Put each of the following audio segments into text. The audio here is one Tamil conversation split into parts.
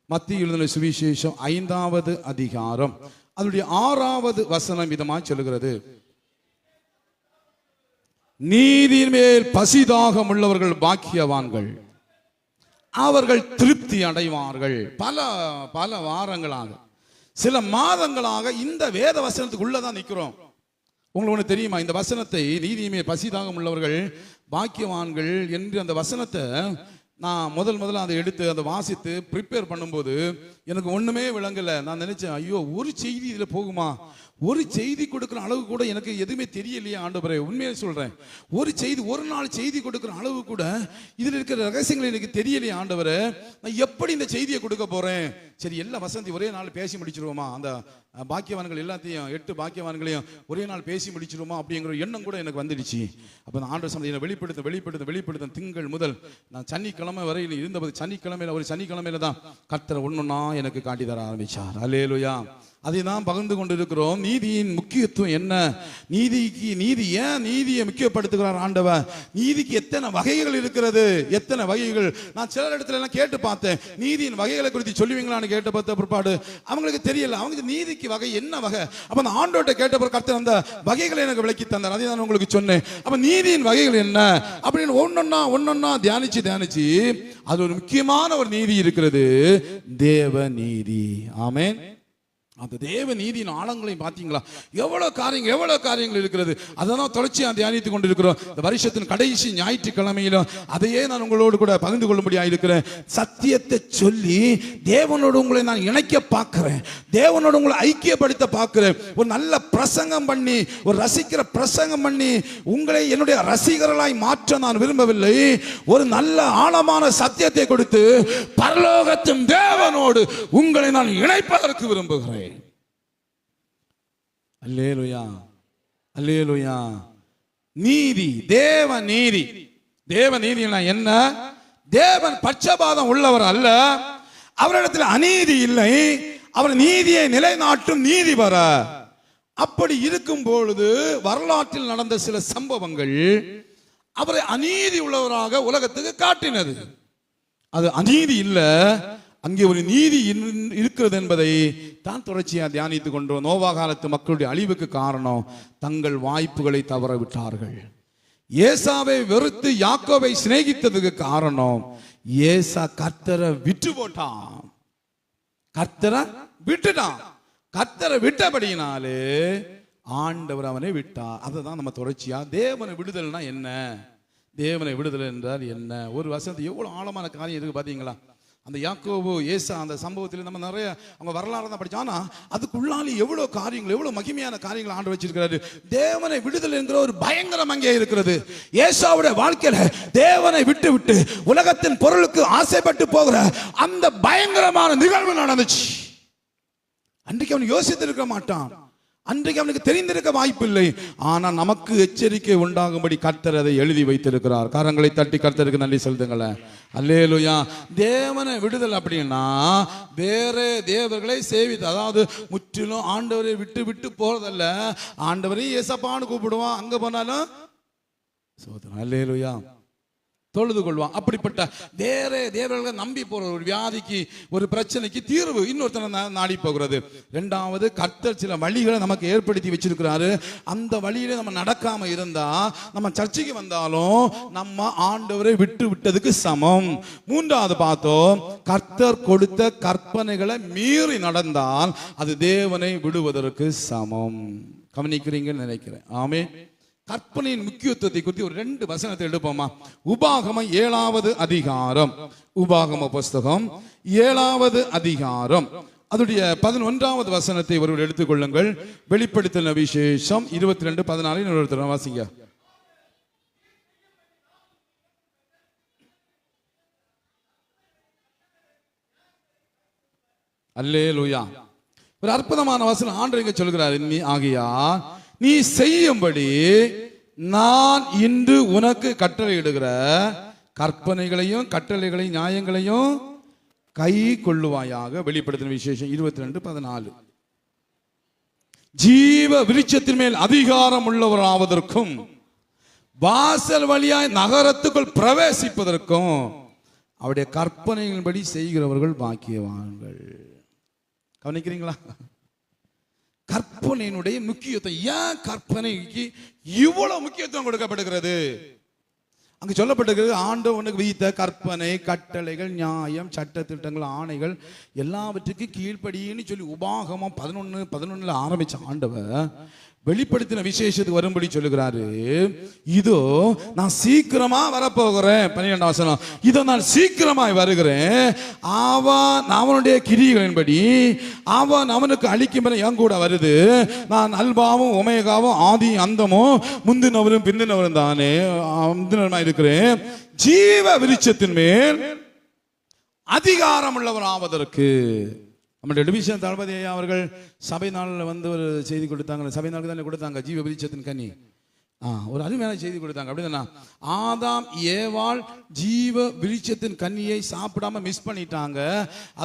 மத்திய எழுதின சுவிசேஷம் 5வது அதிகாரம் அதனுடைய 6வது வசனம் விதமாக சொல்லுகிறது, நீதியின் மேல் பசிதாகம் உள்ளவர்கள் பாக்கியவான்கள், அவர்கள் திருப்தி அடைவார்கள். பல பல வாரங்களாக, சில மாதங்களாக இந்த வேத வசனத்துக்குள்ளதான் நிற்கிறோம். உங்களுக்கு ஒன்று தெரியுமா? இந்த வசனத்தை, நீதியின் மேல் பசிதாகம் உள்ளவர்கள் பாக்கியவான்கள் என்று அந்த வசனத்தை நான் முதல்ல அதை எடுத்து அதை வாசித்து ப்ரிப்பேர் பண்ணும்போது எனக்கு ஒன்றுமே விளங்கலை. நான் நினைச்சேன், ஐயோ, ஒரு செய்தி இதில் போகுமா? ஒரு செய்தி கொடுக்குற அளவு கூட எனக்கு எதுவுமே தெரியலையே ஆண்டவரே. உண்மையை சொல்கிறேன், ஒரு செய்தி, ஒரு நாள் செய்தி கொடுக்குற அளவு கூட இதில் இருக்கிற ரகசியங்கள் எனக்கு தெரியலையே ஆண்டவரே. நான் எப்படி இந்த செய்தியை கொடுக்க போகிறேன்? சரி, எல்லா வசந்தி ஒரே நாள் பேசி முடிச்சிருவோமா? அந்த பாக்கியவான்கள் எல்லாத்தையும் 8 பாக்கியவான்களையும் ஒரே நாள் பேசி முடிச்சிருவோமா அப்படிங்கிற எண்ணம் கூட எனக்கு வந்துடுச்சு. அப்போ அந்த ஆண்டவர் சமயத்தை வெளிப்படுத்த திங்கள் முதல் நான் சனிக்கிழமை வரையில் இருந்தபோது, சனிக்கிழமையில தான் கர்த்தர் ஒன்றுன்னா எனக்கு காட்டி தர ஆரம்பிச்சார். அல்லேலூயா. அதை தான் பகிர்ந்து கொண்டிருக்கிறோம். நீதியின் முக்கியத்துவம் என்ன? நீதியை முக்கியப்படுத்துகிறார் ஆண்டவர். நீதிக்கு எத்தனை வகைகள் இருக்கிறது, எத்தனை வகைகள். நான் சில இடத்துல எல்லாம் கேட்டு பார்த்தேன், நீதியின் வகைகளை குறித்து சொல்லுவீங்களான்னு கேட்ட பார்த்த பிற்பாடு அவங்களுக்கு தெரியல. அவங்களுக்கு நீதிக்கு வகை என்ன வகை? அப்ப அந்த ஆண்டோட்ட கேட்ட பிறகு கர்த்தர் அந்த வகைகளை எனக்கு விளக்கி தந்தார். அதை நான் உங்களுக்கு சொன்னேன். அப்ப நீதியின் வகைகள் என்ன அப்படின்னு ஒன்னொன்னா தியானிச்சு அது ஒரு முக்கியமான ஒரு நீதி இருக்கிறது, தேவ நீதி. ஆமென். அந்த தேவ நீதியின் ஆழங்களையும் பார்த்தீங்களா? எவ்வளவு காரியங்கள் இருக்கிறது. அதான் தொடர்ச்சியாக தியானித்துக் கொண்டிருக்கிறோம். இந்த வருஷத்தின் கடைசி ஞாயிற்றுக்கிழமையிலும் அதையே நான் உங்களோடு கூட பகிர்ந்து கொள்ளும்படியாக இருக்கிறேன். சத்தியத்தை சொல்லி தேவனோடு உங்களை நான் இணைக்க பார்க்கிறேன், தேவனோடு உங்களை ஐக்கியப்படுத்த பார்க்கிறேன். ஒரு நல்ல பிரசங்கம் பண்ணி, ஒரு ரசிக்கிற பிரசங்கம் பண்ணி உங்களை என்னுடைய ரசிகர்களாய் மாற்ற நான் விரும்பவில்லை. ஒரு நல்ல ஆழமான சத்தியத்தை கொடுத்து பரலோகத்தின் தேவனோடு உங்களை நான் இணைப்பதற்கு விரும்புகிறேன். அல்லேலூயா, அல்லேலூயா. நீதி, தேவ நீதினா என்ன? தேவன் பட்சபாதம் உள்ளவர் அல்ல, அவரிடத்தில் அநீதி இல்லை, அவர் நீதியை நிலைநாட்டும் நீதிபரர். அப்படி இருக்கும் பொழுது வரலாற்றில் நடந்த சில சம்பவங்கள் அவரை அநீதி உள்ளவராக உலகத்துக்கு காட்டினது. அது அநீதி இல்ல, அங்கே ஒரு நீதி இருக்கிறது என்பதை தான் தொடர்ச்சியாக தியானித்துக் கொண்டோம். நோவா காலத்து மக்களுடைய அழிவுக்கு காரணம் தங்கள் வாய்ப்புகளை தவற விட்டார்கள். ஏசாவை வெறுத்து யாக்கோபை சிநேகித்ததுக்கு காரணம் ஏசா கர்த்தரை விட்டு போட்டான், கர்த்தரை விட்டபடியினாலே ஆண்டவர் அவனை விட்டார். அதை தான் நம்ம தொடர்ச்சியா தேவனை விடுதல்னா என்ன, தேவனை விடுதல் என்றால் என்ன, ஒரு வசனத்து எவ்வளவு ஆழமான காரியம் இருக்கு பாத்தீங்களா? அந்த யாக்கோபு ஏசா அந்த சம்பவத்தில் நம்ம நிறைய அவங்க வரலாறு தான் படிச்சோம். ஆனா அதுக்குள்ளாலே எவ்வளவு காரியங்கள், எவ்வளவு மகிமையான காரியங்கள் ஆண்டு வச்சிருக்கிறாரு. தேவனை விடுதல் என்கிற ஒரு பயங்கரம் அங்கே இருக்கிறது. ஏசாவுடைய வாழ்க்கையில தேவனை விட்டு உலகத்தின் பொருளுக்கு ஆசைப்பட்டு போகிற அந்த பயங்கரமான நிகழ்வு நடந்துச்சு. அன்றைக்கு அவன் யோசித்திருக்க மாட்டான், அன்றைக்கு அவனுக்கு தெரிந்திருக்க வாய்ப்பில்லை. ஆனா நமக்கு எச்சரிக்கை உண்டாகும்படி கர்த்தர் அதை எழுதி வைத்திருக்கிறார். கரங்களை தட்டி கர்த்தருக்கு நன்றி செலுத்துங்களேன். அல்லேலூயா. தேவனை விடுதல் அப்படின்னா வேற தேவர்களை சேவித்து, அதாவது முற்றிலும் ஆண்டவரை விட்டு போறதல்ல. ஆண்டவரையும் ஏசப்பான்னு கூப்பிடுவான், அங்க போனாலும் சோதனை அல்லேலூயா தொழுது கொள்வான். அப்படிப்பட்ட வேற தேவர்களை நம்பி போற ஒரு வியாதிக்கு, ஒரு பிரச்சனைக்கு தீர்வு இன்னொருத்தனை நாடி போகிறது. இரண்டாவது, கர்த்தர் சில வழிகளை நமக்கு ஏற்படுத்தி வச்சிருக்கிறாரு. அந்த வழியில நம்ம நடக்காம இருந்தா நம்ம சர்ச்சைக்கு வந்தாலும் நம்ம ஆண்டவரை விட்டதுக்கு சமம். மூன்றாவது பார்த்தோம், கர்த்தர் கொடுத்த கற்பனைகளை மீறி நடந்தால் அது தேவனை விடுவதற்கு சமம். கவனிக்கிறீங்கன்னு நினைக்கிறேன். ஆமென். கற்பனையின் முக்கியத்துவத்தை குறித்து ஒரு 2 வசனத்தை எடுப்போமா? உபாகமம் 7வது அதிகாரம், உபாகம புஸ்தகம் 7வது அதிகாரம் அதனுடைய 11வது வசனத்தை ஒருவர் எடுத்துக்கொள்ளுங்கள். வெளிப்படுத்தின விசேஷம் 22:14 ஒருத்தர் வாசிங்க. அல்லேலூயா. ஒரு அற்புதமான வசனம் ஆண்டவர் சொல்கிறார், ஆகியா நீ செய்யும்படி நான் இன்று உனக்கு கட்டளையிடுகிற கற்பனைகளையும் கட்டளைகளையும் நியாயங்களையும் கை கொள்ளுவாயாக. வெளிப்படுத்தின விசேஷம் 22:14. ஜீவ விருட்சத்தின் மேல் அதிகாரம் உள்ளவராவதற்கும் வாசல் வழியாய் நகரத்துக்குள் பிரவேசிப்பதற்கும் அவருடைய கற்பனைகளின்படி செய்கிறவர்கள் பாக்கியவான்கள். கவனிக்கிறீங்களா? கற்பனையினுடைய முக்கியத்துவம். ஏன் கற்பனைக்கு இவ்வளவு முக்கியத்துவம் கொடுக்கப்படுகிறது? அங்கு சொல்லப்பட்டிருக்கிறது, ஆண்டவனுக்கு விதித்த கற்பனை, கட்டளைகள், நியாயம், சட்ட திட்டங்கள், ஆணைகள் எல்லாவற்றுக்கும் கீழ்ப்படின்னு சொல்லி உபாகமம் 11:11 ஆரம்பிச்ச ஆண்டவர் வெளிப்படுத்தின விசேஷத்துக்கு வரும்படி சொல்லுகிறாரு. இதோ நான் சீக்கிரமா வரப்போகிறேன். 12ஆம் வசனம், இதோ நான் சீக்கிரமாய் வருகிறேன். அவனுடைய கிரியைகளின்படி அவனுக்கு அளிக்கும் என் கூட வருது. நான் அல்பாவும் ஒமேகாவும் ஆதி அந்தமும் முந்தினவரும் பிந்தினவரும் தானே முந்தினவருமா இருக்கிறேன். ஜீவ விருட்சத்தின் மேல் அதிகாரம் உள்ளவர் ஆவதற்கு. நம்முடைய டிவிஷன் தளபதி ஐயா அவர்கள் சபை நாளில் வந்து ஒரு செய்தி கொடுத்தாங்க. சபை நாளுக்கு தானே கொடுத்தாங்க, ஜீவ விருட்சத்தின் கனி. ஒரு அருமையான செய்தி கொடுத்தாங்க. அப்படின்னா ஆதாம் ஏவாள் ஜீவ விருட்சத்தின் கனியை சாப்பிடாம மிஸ் பண்ணிட்டாங்க.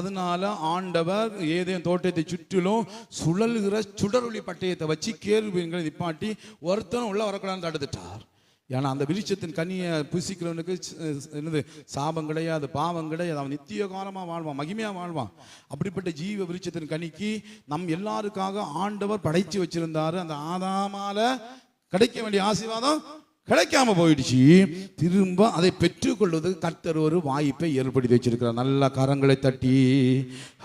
அதனால ஆண்டவர் ஏதேன் தோட்டத்தை சுற்றிலும் சுழல்கிற சுடரொளி பட்டயத்தை வச்சு கேருபீன்களை நிப்பாட்டி ஒருத்தனும் உள்ள வரக்கூடாதுன்னு தடுத்துட்டார். ஏன்னா அந்த விருட்சத்தின் கனியை புசிக்கிறவனுக்கு என்னது சாபம் கிடையாது, பாவம் கிடையாது. அவன் நித்திய காலமாக வாழ்வான், மகிமையாக வாழ்வான். அப்படிப்பட்ட ஜீவ விருட்சத்தின் கனிக்கு நம் எல்லாருக்காக ஆண்டவர் படைச்சு வச்சிருந்தாரு. அந்த ஆதாமால கிடைக்க வேண்டிய ஆசீர்வாதம் கிடைக்காம போயிடுச்சு. திரும்ப அதை பெற்றுக்கொள்வதற்கு கர்த்தர் ஒரு வாய்ப்பை ஏற்படுத்தி வச்சிருக்கிறார். நல்ல கரங்களை தட்டி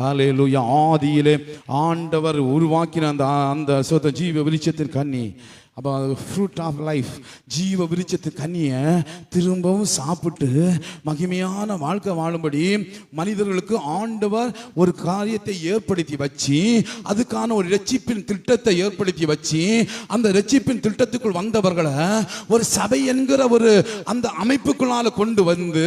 ஹல்லேலூயா. ஆதியிலே ஆண்டவர் உருவாக்கின அந்த ஜீவ விருட்சத்தின் கனி, அப்போ ஃப்ரூட் ஆஃப் லைஃப், ஜீவ விருட்சத்து கனியை திரும்பவும் சாப்பிட்டு மகிமையான வாழ்க்கை வாழும்படி மனிதர்களுக்கு ஆண்டவர் ஒரு காரியத்தை ஏற்படுத்தி வச்சு, அதுக்கான ஒரு ரட்சிப்பின் திட்டத்தை ஏற்படுத்தி வச்சு, அந்த ரட்சிப்பின் திட்டத்துக்குள் வந்தவர்களை ஒரு சபை என்கிற ஒரு அந்த அமைப்புக்குள்ளால கொண்டு வந்து,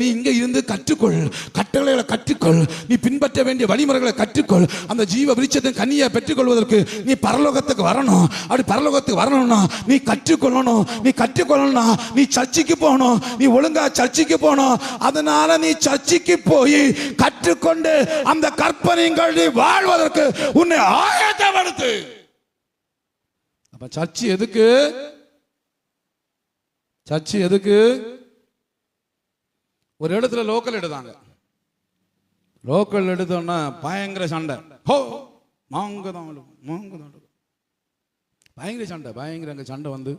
நீ இங்க இருந்து கற்றுக்கொள், கட்டளைகளை கற்றுக்கொள், நீ பின்பற்ற வேண்டிய வழிமுறைகளை கற்றுக்கொள், அந்த ஜீவ விருட்சத்தின் கனியை பெற்றுக்கொள்வதற்கு நீ பரலோகத்துக்கு வரணும். அப்படி பரலோக வரணும்னா நீ கற்றுக்கொள்ளணும். நீ கற்றுக்கொள்ளணும்னா நீ சர்ச்சுக்கு போகணும், நீ ஒழுங்கா சர்ச்சுக்கு போகணும். அதனால நீ சர்ச்சுக்கு போய் கற்றுக்கொண்டு அந்த கற்பனைகள் வாழ்வதற்கு உன்னை ஆயத்தப்படுத்து. அப்ப சர்ச்சு எதுக்கு? சர்ச்சு எதுக்கு? ஒரு இடத்துல லோக்கல் எடுத்தாங்க. லோக்கல் எடுத்தோன்னா பயங்கர சண்டை. ஹோ மாங்கதான் பயங்கர சண்டை, பயங்கர அங்கே சண்டை வந்து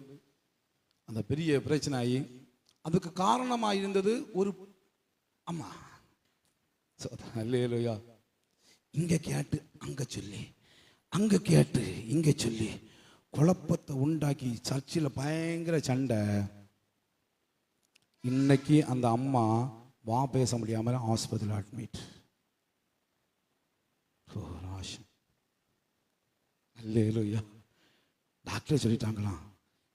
அந்த பெரிய பிரச்சனை ஆகி, அதுக்கு காரணமாக இருந்தது ஒரு அம்மா. அல்லேலூயா. இங்கே கேட்டு அங்கே சொல்லி, அங்கே கேட்டு இங்கே சொல்லி குழப்பத்தை உண்டாக்கி சர்ச்சில் பயங்கர சண்டை. இன்னைக்கு அந்த அம்மா வா பேச முடியாமல் ஆஸ்பத்திரியில் அட்மிட். அல்லேலூயா. டாக்டர் சொல்லிட்டாங்களாம்,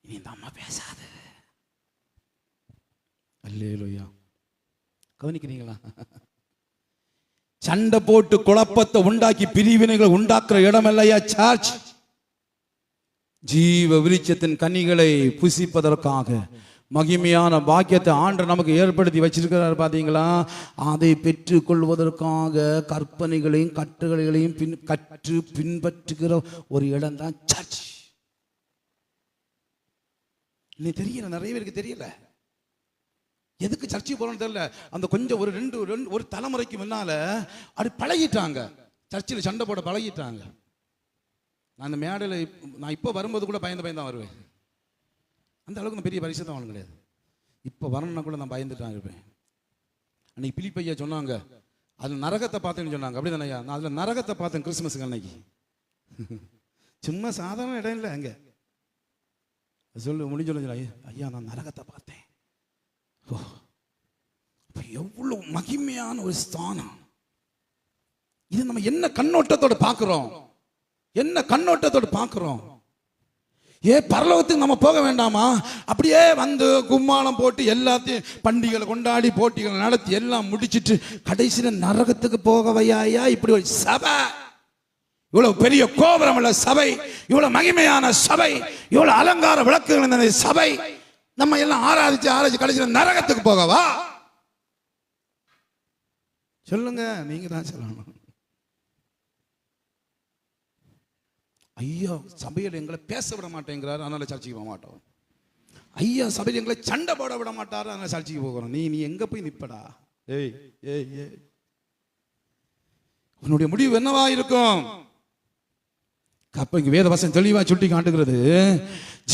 இனி இந்த அம்மா பேசாது. அல்லேலூயா. கவனிக்கிறீங்களா? சண்டை போட்டு குழப்பத்தை உண்டாக்கி பிரிவினைகளை உண்டாக்குற இடம் இல்லையா சர்ச். ஜீவ விருட்சத்தின் கனிகளை புசிப்பதற்காக மகிமையான பாக்கியத்தை ஆண்டவர் நமக்கு ஏற்படுத்தி வச்சிருக்கிறார். பார்த்தீங்களா? அதை பெற்றுக் கொள்வதற்காக கற்பனைகளையும் கட்டுகளையும் கற்று பின்பற்றுகிற ஒரு இடம் தான் சர்ச். நீ தெரியல, நிறைய பேருக்கு தெரியல எதுக்கு சர்ச்சைக்கு போறோம்னு தெரியல. அந்த கொஞ்சம் ஒரு தலைமுறைக்கு முன்னால அப்படி பழகிட்டாங்க, சர்ச்சில் சண்டை போட பழகிட்டாங்க. நான் அந்த மேடையில் நான் இப்போ வரும்போது கூட பயந்து தான் வருவேன். அந்த அளவுக்கு நான் பெரிய பரிசு தான் கிடையாது. இப்போ வரணும்னா கூட நான் பயந்துட்டான் இருப்பேன். அன்னைக்கு பிலிப்பையா சொன்னாங்க, அதில் நரகத்தை பார்த்தேன்னு சொன்னாங்க. அப்படி தானே? நான் அதில் நரகத்தை பார்த்தேன் கிறிஸ்துமஸுக்கு அன்னைக்கு. சும்மா சாதாரண இடம் இல்லை அங்கே. முடிஞ்சு ஐயா நான் நரகத்தை பார்த்தேன். எவ்வளவு மகிமையான ஒரு ஸ்தானம் இது. நம்ம என்ன கண்ணோட்டத்தோட பார்க்கிறோம்? என்ன கண்ணோட்டத்தோட பார்க்கிறோம்? பரலோகத்துக்கு நம்ம போக வேண்டாமா? அப்படியே வந்து கும்மாளம் போட்டு எல்லாத்தையும் பண்டிகைகளை கொண்டாடி போட்டிகளை நடத்தி எல்லாம் முடிச்சிட்டு கடைசியில் நரகத்துக்கு போக வையா? இப்படி ஒரு சபை, இவ்வளவு பெரிய கோபுரம் உள்ள சபை, இவ்வளவு மகிமையான சபை, இவ்வளவு அலங்கார விளக்குகள் இருந்த சபை, நம்ம எல்லாம் ஆராய்ச்சி கடைசியில் நரகத்துக்கு போகவா? சொல்லுங்க, நீங்க தான் சொல்லணும். ஐயா சபையில் எங்களை பேச விட மாட்டேங்கிறாரு, அதனால சர்ச்சைக்கு போக மாட்டோம். ஐயா சபையில் எங்களை சண்டை போட விட மாட்டாரு, அதனால சர்ச்சைக்கு போகிறோம். நீ எங்க போய் நிப்படா? ஏய் ஏய் ஏய், உன்னுடைய முடிவு என்னவா இருக்கும்? அப்ப இங்க வேதவசனம் தெளிவா சுட்டி காட்டுகிறது,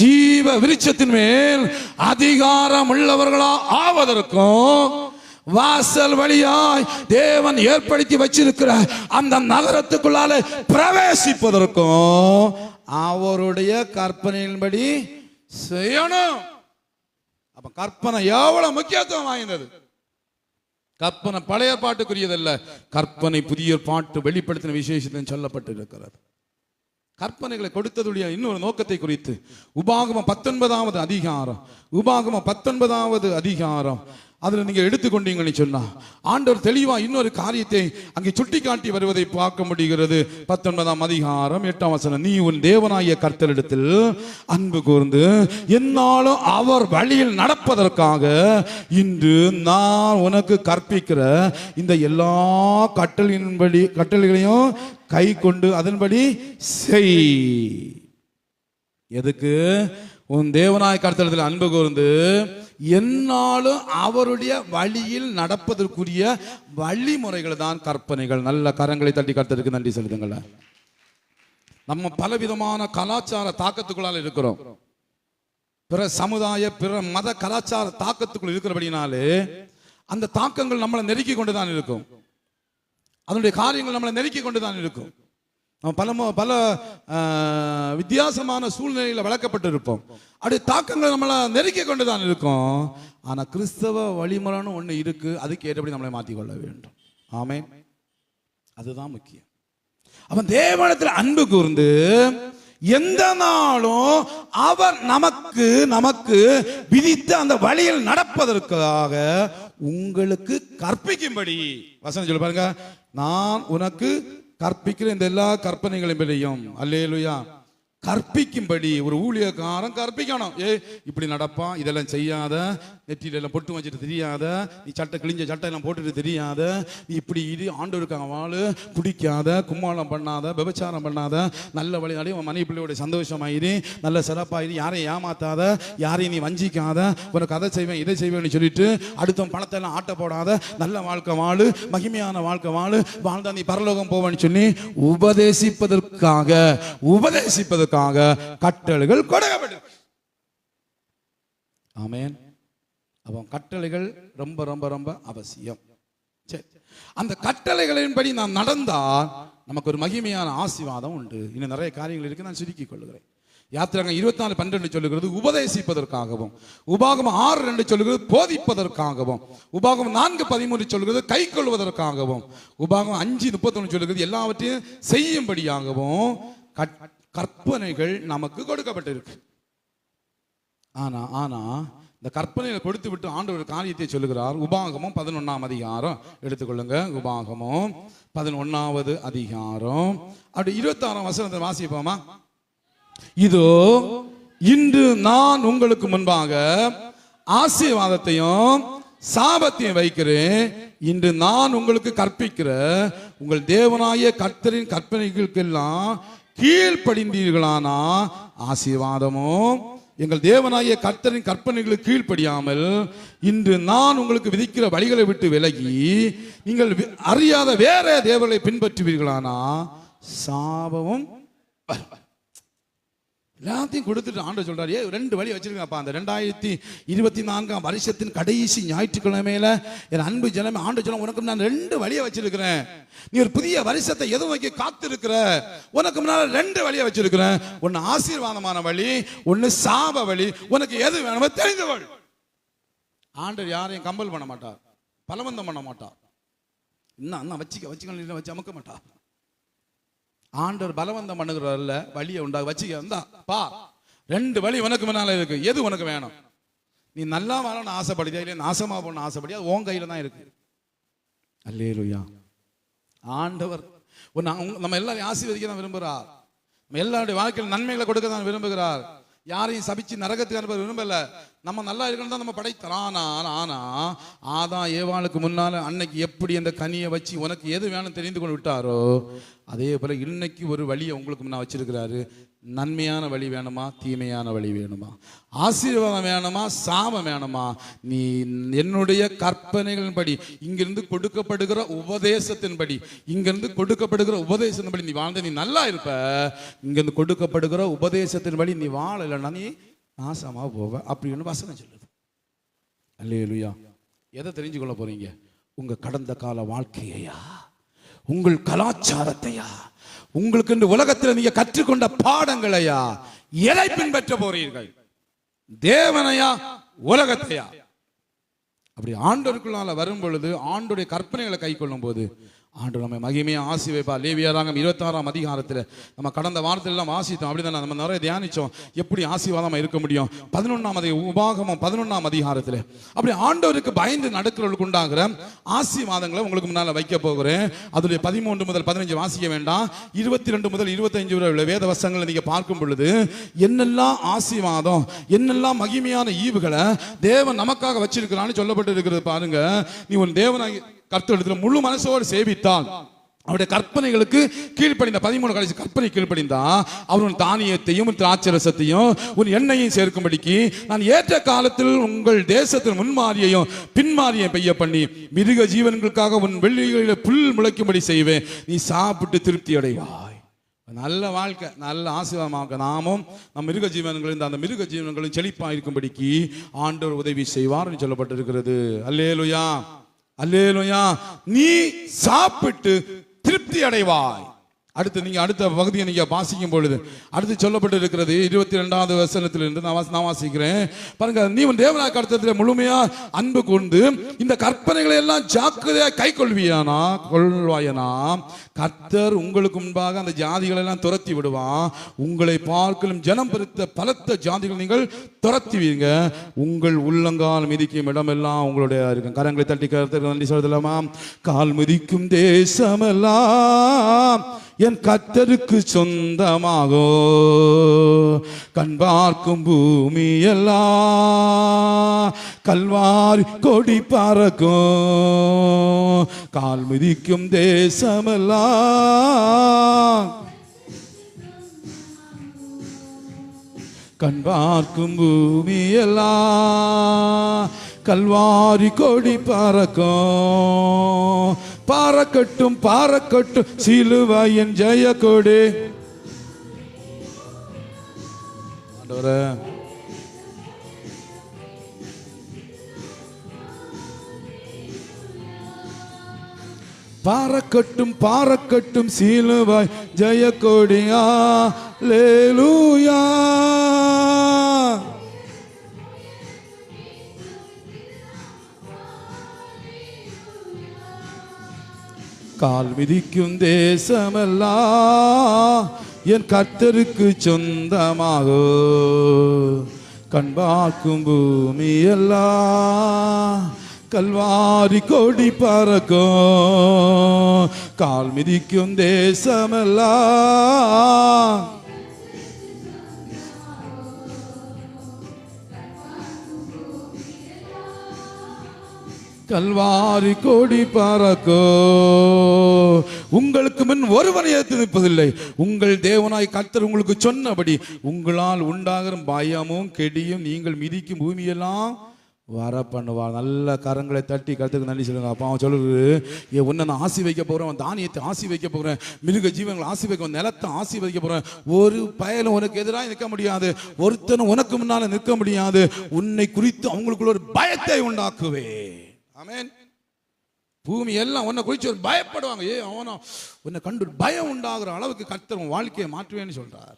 ஜீவ விருட்சத்தின் மேல் அதிகாரம் உள்ளவர்களா ஆவதற்கும் வாசல் வழியாய் தேவன் ஏற்படுத்தி வச்சிருக்கிற அந்த நகரத்துக்குள்ளால பிரவேசிப்பதற்கும் அவருடைய கற்பனையின்படி செய்யணும். அப்ப கற்பனை எவ்வளவு முக்கியத்துவம் வாய்ந்தது. கற்பனை பழைய பாட்டுக்குரியதல்ல, கற்பனை புதிய பாட்டு வெளிப்படுத்தின விசேஷத்தில் சொல்லப்பட்டு இருக்கிறது. கற்பனைகளை கொடுத்ததுடைய இன்னொரு நோக்கத்தை குறித்து உபாகமம் 19வது அதிகாரம், உபாகமம் 19வது அதிகாரம் அதுல நீங்க எடுத்துக்கொண்டீங்கன்னு சொன்னா ஆண்டவர் தெளிவா இன்னொரு காரியத்தை அங்கே சுட்டி காட்டி வருவதை பார்க்க முடிகிறது. 19ஆம் அதிகாரம் 8ஆம் வசனம், நீ உன் தேவனாகிய கர்த்தரிடத்தில் அன்பு கூர்ந்து என்னாலும் அவர் வழியில் நடப்பதற்காக இன்று நான் உனக்கு கற்பிக்கிற இந்த எல்லா கட்டளைகளையும் கை கொண்டு அதன்படி செய். எதுக்கு? உன் தேவனாய் கர்த்தரிடத்தில் அன்பு கூர்ந்து என்னாலும் அவருடைய வழியில் நடப்பதற்குரிய வழிமுறைகள் தான் கற்பனைகள். நல்ல கரங்களை தட்டி கர்த்தருக்கு நன்றி செலுத்துங்கள். நம்ம பலவிதமான கலாச்சார தாக்கத்துக்குள்ளால் இருக்கிறோம். பிற சமுதாய பிற மத கலாச்சார தாக்கத்துக்குள் இருக்கிறபடினாலே அந்த தாக்கங்கள் நம்மளை நெருக்கி கொண்டுதான் இருக்கும். அதனுடைய காரியங்கள் நம்மளை நெருக்கி கொண்டுதான் இருக்கும். பல வித்தியாசமான சூழ்நிலையில வளர்க்கப்பட்டு இருப்போம். அப்படி தாக்கங்கள் நம்மளை நெருக்கி கொண்டுதான் இருக்கும். ஆனா கிறிஸ்தவ வழிமுறைன்னு ஒண்ணு இருக்கு, அதுக்கு ஏற்றபடி நம்மளை மாற்றிக்கொள்ள வேண்டும். ஆமென். அதுதான் முக்கியம். அவன் தேவனிடத்தில் அன்பு கூர்ந்து எந்த நாளும் அவர் நமக்கு விதித்த அந்த வழியில் நடப்பதற்காக உங்களுக்கு கற்பிக்கும்படி வசனம் சொல்ல பாருங்க, நான் உனக்கு கற்பிக்கிற இந்த எல்லா கற்பனைகளையும் பற்றியும் அல்லேலூயா கற்பிக்கும்படி. ஒரு ஊழியக்காரன் கற்பிக்கணும். இப்படி நடப்பான், இதெல்லாம் செய்யாத, நெற்றியில எல்லாம் பொட்டு வச்சுட்டு தெரியாத, நீ சட்டை கிழிஞ்ச சட்டை எல்லாம் போட்டுட்டு தெரியாத, நீ இப்படி இது ஆண்டவருக்காக வாழு, குடிக்காத, கும்மாளம் பண்ணாத, விபச்சாரம் பண்ணாத, நல்ல வழியாடி உன் மனைவி பிள்ளையோட சந்தோஷமாயிரு, நல்ல சிறப்பாயிரு, யாரையும் ஏமாத்தாத, யாரையும் நீ வஞ்சிக்காத, உனக்கு அதை செய்வேன் இதை செய்வேன்னு சொல்லிட்டு அடுத்த பணத்தை எல்லாம் ஆட்ட போடாத, நல்ல வாழ்க்கை வாழு, மகிமையான வாழ்க்கை வாழு, வாழ்ந்தா நீ பரலோகம் போவேன்னு சொல்லி உபதேசிப்பதற்காக கட்டளைகள் கொடுக்கப்பட்டு. ஆமென். அப்போ கட்டளைகள் ரொம்ப ரொம்ப ரொம்ப அவசியம். சரி, அந்த கட்டளைகளின்படி நாம் நடந்தால் நமக்கு ஒரு மகிமையான ஆசீர்வாதம் உண்டு. இன்னும் நிறைய காரியங்கள் இருக்கு, நான் சுருக்கிக் கொள்கிறேன். யாத்திராகமம் 24:12 சொல்லுகிறது உபதேசிப்பதற்காகவும், உபாகமம் 6:2 சொல்லுகிறது போதிப்பதற்காகவும், உபாகமம் 4:13 சொல்லுகிறது கை கொள்வதற்காகவும், உபாகமம் 5:31 சொல்லுகிறது எல்லாவற்றையும் செய்யும்படியாகவும் கற்பனைகள் நமக்கு கொடுக்கப்பட்டிருக்கு. ஆனா இந்த கற்பனைகளை கொடுத்து விட்டு ஆண்டவர் காரியத்தை சொல்லுகிறார். உபாகமம் 11ஆம் அதிகாரம் எடுத்துக்கொள்ளுங்க. உபாகமம் 11வது அதிகாரம் அப்படி 26ஆம் வசனத்தை வாசிப்போமா? இதோ இன்று நான் உங்களுக்கு முன்பாக ஆசீர்வாதத்தையும் சாபத்தையும் வைக்கிறேன். இன்று நான் உங்களுக்கு கற்பிக்கிற உங்கள் தேவனாகிய கர்த்தரின் கற்பனைகளுக்கெல்லாம் கீழ்ப்படிந்தீர்களானா ஆசீர்வாதமும், எங்கள் தேவனாகிய கர்த்தரின் கற்பனைகளுக்கு கீழ்ப்படியாமல் இன்று நான் உங்களுக்கு விதிக்கிற வழிகளை விட்டு விலகி நீங்கள் அறியாத வேற தேவர்களை பின்பற்றுவீர்களானா சாபமும். எல்லாத்தையும் கொடுத்துட்டு ஆண்டவர் சொல்றாரு, 2 வழி வச்சிருக்கப்பா. அந்த 2024ஆம் வருஷத்தின் கடைசி ஞாயிற்றுக்கிழமையில என் அன்பு ஜனமே, ஆண்டவர் சொல்ல உனக்கு நான் 2 வழியை வச்சிருக்கிறேன். நீ ஒரு புதிய வருஷத்தை எதுவும் வைக்க காத்திருக்கிற, உனக்கு முன்னால 2 வழியை வச்சிருக்கிறேன். ஒன்னு ஆசீர்வாதமான வழி, ஒன்னு சாப வழி. உனக்கு எது வேணுமோ தெரிந்து வழி. ஆண்டவர் யாரையும் கம்பல் பண்ண மாட்டார், பலவந்தம் பண்ண மாட்டார். இன்னும் வச்சு அமக்க மாட்டார். ஆண்டவர் பலவந்தம் பண்ணுகிறவர்ல வழியை உண்டாக வச்சுக்க பா. 2 வழி உனக்கு முன்னால இருக்கு, எது உனக்கு வேணும்? நீ நல்லா வாழணும்னு ஆசைப்படியா இல்லை நாசமா போன ஆசைப்படியா, அது உன் கையில தான் இருக்கு. அல்லேலூயா. ஆண்டவர் நம்ம எல்லாரையும் ஆசீர்வதிக்க தான் விரும்புகிறார். நம்ம எல்லாருடைய வாழ்க்கையில் நன்மைகளை கொடுக்க தான் விரும்புகிறார். யாரையும் சபிச்சு நரகத்துக்கு அனுப்ப விரும்பல. நம்ம நல்லா இருக்கணும் தான் நம்ம படைத்தோம். ஆனா ஆதாம் ஏவாளுக்கு முன்னால அன்னைக்கு எப்படி அந்த கனியை வச்சு உனக்கு எது வேணும் தெரிந்து கொண்டு விட்டாரோ அதே போல இன்னைக்கு ஒரு வழியை உங்களுக்கு முன்ன வச்சிருக்கிறாரு. நன்மையான வழி வேணுமா, தீமையான வழி வேணுமா, ஆசீர்வாதம் வேணுமா, சாபம் வேணுமா, நீ என்னுடைய கற்பனைகளின்படி, இங்கிருந்து கொடுக்கப்படுகிற உபதேசத்தின்படி, இங்கிருந்து கொடுக்கப்படுகிற உபதேசத்தின்படி நீ வாழ்ந்த நீ நல்லா இருப்ப. இங்கிருந்து கொடுக்கப்படுகிற உபதேசத்தின்படி நீ வாழலைன்னா நீ நாசமா போவ அப்படின்னு வசனம் சொல்லுது. அல்லேலூயா. எதை தெரிஞ்சு கொள்ள போறீங்க? உங்க கடந்த கால வாழ்க்கையா, உங்கள் கலாச்சாரத்தையா, உங்களுக்கு இந்த உலகத்தில் நீங்க கற்றுக்கொண்ட பாடங்களையா, எதை பின்பற்ற போறீர்கள்? தேவனையா, உலகத்தையா? அப்படி ஆண்டவருக்குள்ளால வரும் பொழுது, ஆண்டோடைய கற்பனைகளை கை கொள்ளும் போது ஆண்டு நம்ம மகிமையா ஆசீர்வதிப்பா. லேவியராகமம் 26ஆம் அதிகாரத்தில் நம்ம கடந்த வாரத்தில் எல்லாம் வாசித்தோம். அப்படிதான் நம்ம நிறைய தியானிச்சோம். எப்படி ஆசீர்வாதமா இருக்க முடியும்? 11ஆம் உபாகமம் 11ஆம் அதிகாரத்தில் அப்படி ஆண்டவருக்கு பயந்து நடக்கிறவர்களுக்கு உண்டாகிற ஆசீர்வாதங்களை உங்களுக்கு முன்னால வைக்க போகிறேன். அதுல 13 முதல் 15 வாசிக்க வேண்டாம், 22 முதல் 25 வரை வேத வசனங்களை நீங்க பார்க்கும் பொழுது என்னெல்லாம் ஆசீர்வாதம், என்னெல்லாம் மகிமையான ஈவுகளை தேவன் நமக்காக வச்சிருக்கிறான்னு சொல்லப்பட்டு இருக்கிறது. பாருங்க, நீ உன் தேவனாகி கர்த்தரிடத்தில் முழு மனசோடு சேவித்தால், அவருடைய கற்பனைகளுக்கு கீழ்ப்படிந்த 13 கடைசி கற்பனை கீழ்ப்படிந்தா, அவர் தானியத்தையும் திராட்சரசத்தையும் உன் எண்ணெயையும் சேர்க்கும்படிக்கு நான் ஏற்ற காலத்தில் உங்கள் தேசத்தில் முன்மாரியையும் பின்மாரியை பெய்ய பண்ணி மிருக ஜீவன்களுக்காக உன் வெள்ளிகளில் புல் முளைக்கும்படி செய்வேன். நீ சாப்பிட்டு திருப்தி அடைவாய். நல்ல வாழ்க்கை, நல்ல ஆசீர்வாதமாக நாமும் நம் மிருக ஜீவன்களின் அந்த மிருக ஜீவன்களும் செழிப்பாக இருக்கும்படிக்கு ஆண்டவர் உதவி செய்வார் என்று சொல்லப்பட்டிருக்கிறது. அல்லேலூயா, அல்லேலூயா. நீ சாப்பிட்டு திருப்தி அடைவாய். அடுத்து நீங்க அடுத்த பகுதியை நீங்க வாசிக்கும் பொழுது அடுத்து சொல்லப்பட்டு இருக்கிறது 22வது வசனத்திலிருந்து நான் வாசிக்கிறேன். பாருங்க, நீ உன் தேவனாகிய கர்த்தரிடத்தில் முழுமையா அன்பு கொண்டு இந்த கற்பனைகளை எல்லாம் ஜாக்கிரதையா கை கொள்வாயனா, கர்த்தர் உங்களுக்கு முன்பாக அந்த ஜாதிகளை எல்லாம் துரத்தி விடுவான். உங்களை பார்க்கலும் ஜனம் பெருத்த பலத்த ஜாதிகள் நீங்கள் துரத்துவீங்க. உங்கள் உள்ளங்கால் மிதிக்கும் இடமெல்லாம் உங்களுடைய இருக்கும். கரங்களை தட்டி கர்த்தருக்கு நன்றி சொல்லலாமா? கால் மிதிக்கும் தேசமெல்லாம் என் கர்த்தருக்கு சொந்தமாகோ, கண் பார்க்கும் பூமி எல்லாம் கல்வாரி கொடி பறக்கும். கால் மிதிக்கும் தேசமெல்லாம் கண் பார்க்கும் பூமி எல்லாம் கல்வாரி கொடி பறக்கும். பாறக்கட்டும் பாறக்கட்டும் சிலுவையின் ஜெய கொடி. பாறக்கட்டும் பாறக்கட்டும் சிலுவாய் ஜெய கொடியா. அல்லேலூயா. கால் மிதிக்கும் தேசமெல்லாம் என் கர்த்தருக்கு சொந்தமாகோ, கண் பார்க்கும் பூமி எல்லாம் கல்வாரி கொடி பறக்கும். கால் மிதிக்கும் தேசமெல்லாம் கல்வாரி கொடி பறக்கோ. உங்களுக்கு முன் ஒருவனை எதிர்த்து நிற்பதில்லை. உங்கள் தேவனாய் கர்த்தர் உங்களுக்கு சொன்னபடி உங்களால் உண்டாகிற பயமும் கெடியும் நீங்கள் மிதிக்கும் பூமியெல்லாம் வர பண்ணுவார். நல்ல கரங்களை தட்டி கர்த்தருக்கு நன்றி சொல்லுங்க. அப்பா அவன் சொல்லுது, உன்னை நான் ஆசி வைக்க போறேன், தானியத்தை ஆசி வைக்க போறேன், மிருக ஜீவங்களை ஆசி வைக்க, நிலத்தை ஆசி வைக்க போறேன். ஒரு பயலும் உனக்கு எதிராக நிற்க முடியாது, ஒருத்தனும் உனக்கு முன்னால நிற்க முடியாது. உன்னை குறித்து அவங்களுக்குள்ள ஒரு பயத்தை உண்டாக்குவே. ஆமென். பூமி எல்லாம் உன்னை குறித்து ஒரு பயப்படுவாங்க. அவனா உன்னை கண்டு பயம் உண்டாகிற அளவுக்கு கர்த்தர் உன் வாழ்க்கையை மாற்றுவேன்னு சொல்றார்.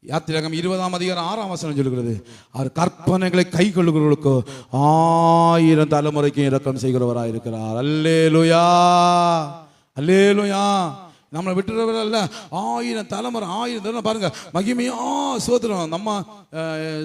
யாத்திராகமம் 20ஆம் அதிகாரம் 6ஆம் வசனம் சொல்லுகிறது, அவர் கற்பனைகளை கை கொள்ளுகிறவர்களுக்கு 1000 தலைமுறைக்கு இரக்கம் செய்கிறவராக இருக்கிறார். அல்லேலூயா, அல்லேலூயா. நம்மளை விட்டுறவர் அல்ல, 1000 தலைமுறை 1000 தலைமுறை. பாருங்க, மகிமையா சோதரம். நம்ம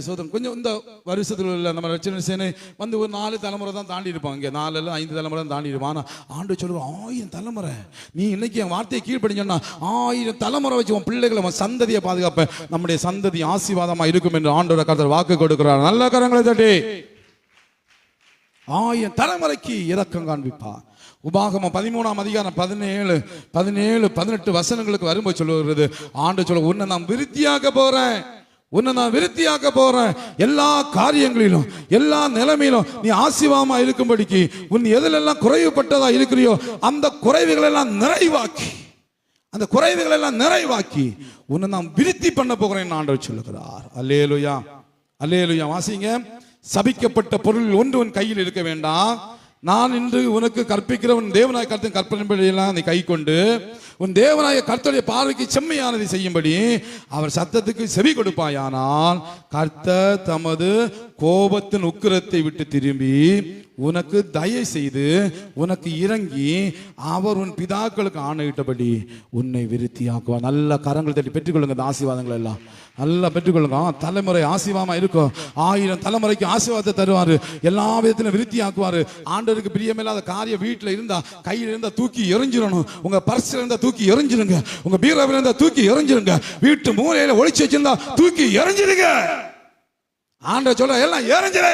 சோதரம் கொஞ்சம் இந்த வருஷத்துல இல்லை, நம்ம ரட்சணை சேனை வந்து ஒரு 4 தலைமுறை தான் தாண்டி இருப்பாங்க. இங்கே 4 இல்லை 5 தலைமுறை தான் தாண்டி இருப்பான். ஆனால் ஆண்டு சொல்லுவோம் 1000 தலைமுறை. நீ இன்னைக்கு என் வார்த்தையை கீழ்ப்படிஞ்சோன்னா 1000 தலைமுறை வச்சு உன் பிள்ளைகளை உன் சந்ததியை பாதுகாப்பேன். நம்முடைய சந்ததி ஆசீர்வாதமாக இருக்கும் என்று ஆண்டோட கர்த்தர் வாக்கு கொடுக்கிறார். நல்ல கரங்களை தட்டி 1000 தலைமுறைக்கு இரக்கம் காண்பிப்பா. உபாகமம் 13ஆம் அதிகாரம் 17, 18 வசனங்களுக்கு வரும்போது சொல்லுகிறது, ஆண்டு சொல்ல, உன்னை நான் விருத்தியாக்க போறேன், உன்னை நான் விருத்தியாக்க போறேன். எல்லா காரியங்களிலும் எல்லா நிலைமையிலும் நீ ஆசீர்வாதமா இருக்கும்படிக்கு உன் எதிலெல்லாம் குறைவுபட்டதா இருக்கிறியோ அந்த குறைவுகள் எல்லாம் நிறைவாக்கி, அந்த குறைவுகள் எல்லாம் நிறைவாக்கி உன்னை நான் விருத்தி பண்ண போகிறேன் ஆண்டவர் சொல்லுகிறார். அல்லேலூயா, அல்லேலூயா. வாசிங்க. சபிக்கப்பட்ட பொருள் ஒன்று உன் கையில் இருக்க வேண்டாம். நான் இன்று உனக்கு கற்பிக்கிற உன் தேவனாய கர்த்தரின் கற்பனைப்படியெல்லாம் நீ கை கொண்டு உன் தேவனாய கர்த்தருடைய பார்வைக்கு செம்மையானதை செய்யும்படி அவர் சத்தத்துக்கு செவி கொடுப்பாயானால் கர்த்தர் தமது கோபத்தின் உக்கிரத்தை விட்டு திரும்பி உனக்கு தயை செய்து உனக்கு இறங்கி அவர் உன் பிதாக்களுக்கு ஆணையிட்டபடி உன்னை விருத்தியாக்குவார். நல்ல கரங்கள் தட்டி பெற்றுக்கொள்ளுங்க. இந்த ஆசீர்வாதங்கள் எல்லாம் நல்லா பெற்றுக்கொள்ளுங்க. தலைமுறை ஆசீர்வாதமா இருக்கும். 1000 தலைமுறைக்கு ஆசீர்வாதத்தை தருவாரு. எல்லா விதத்திலும் விருத்தி ஆக்குவாரு. ஆண்டவருக்கு பிரியமில்லாத காரியம் வீட்டில் இருந்தா, கையில் இருந்தா தூக்கி எறிஞ்சிடணும். உங்க பர்ஸ்ல இருந்தா தூக்கி எறிஞ்சிருங்க. உங்க பீரோவில் இருந்தா தூக்கி எறிஞ்சிருங்க. வீட்டு மூலையில ஒளிச்சு வச்சிருந்தா தூக்கி எறிஞ்சிருங்க. ஆண்டவர் சொல்ற எல்லாம் எறிஞ்சிரு.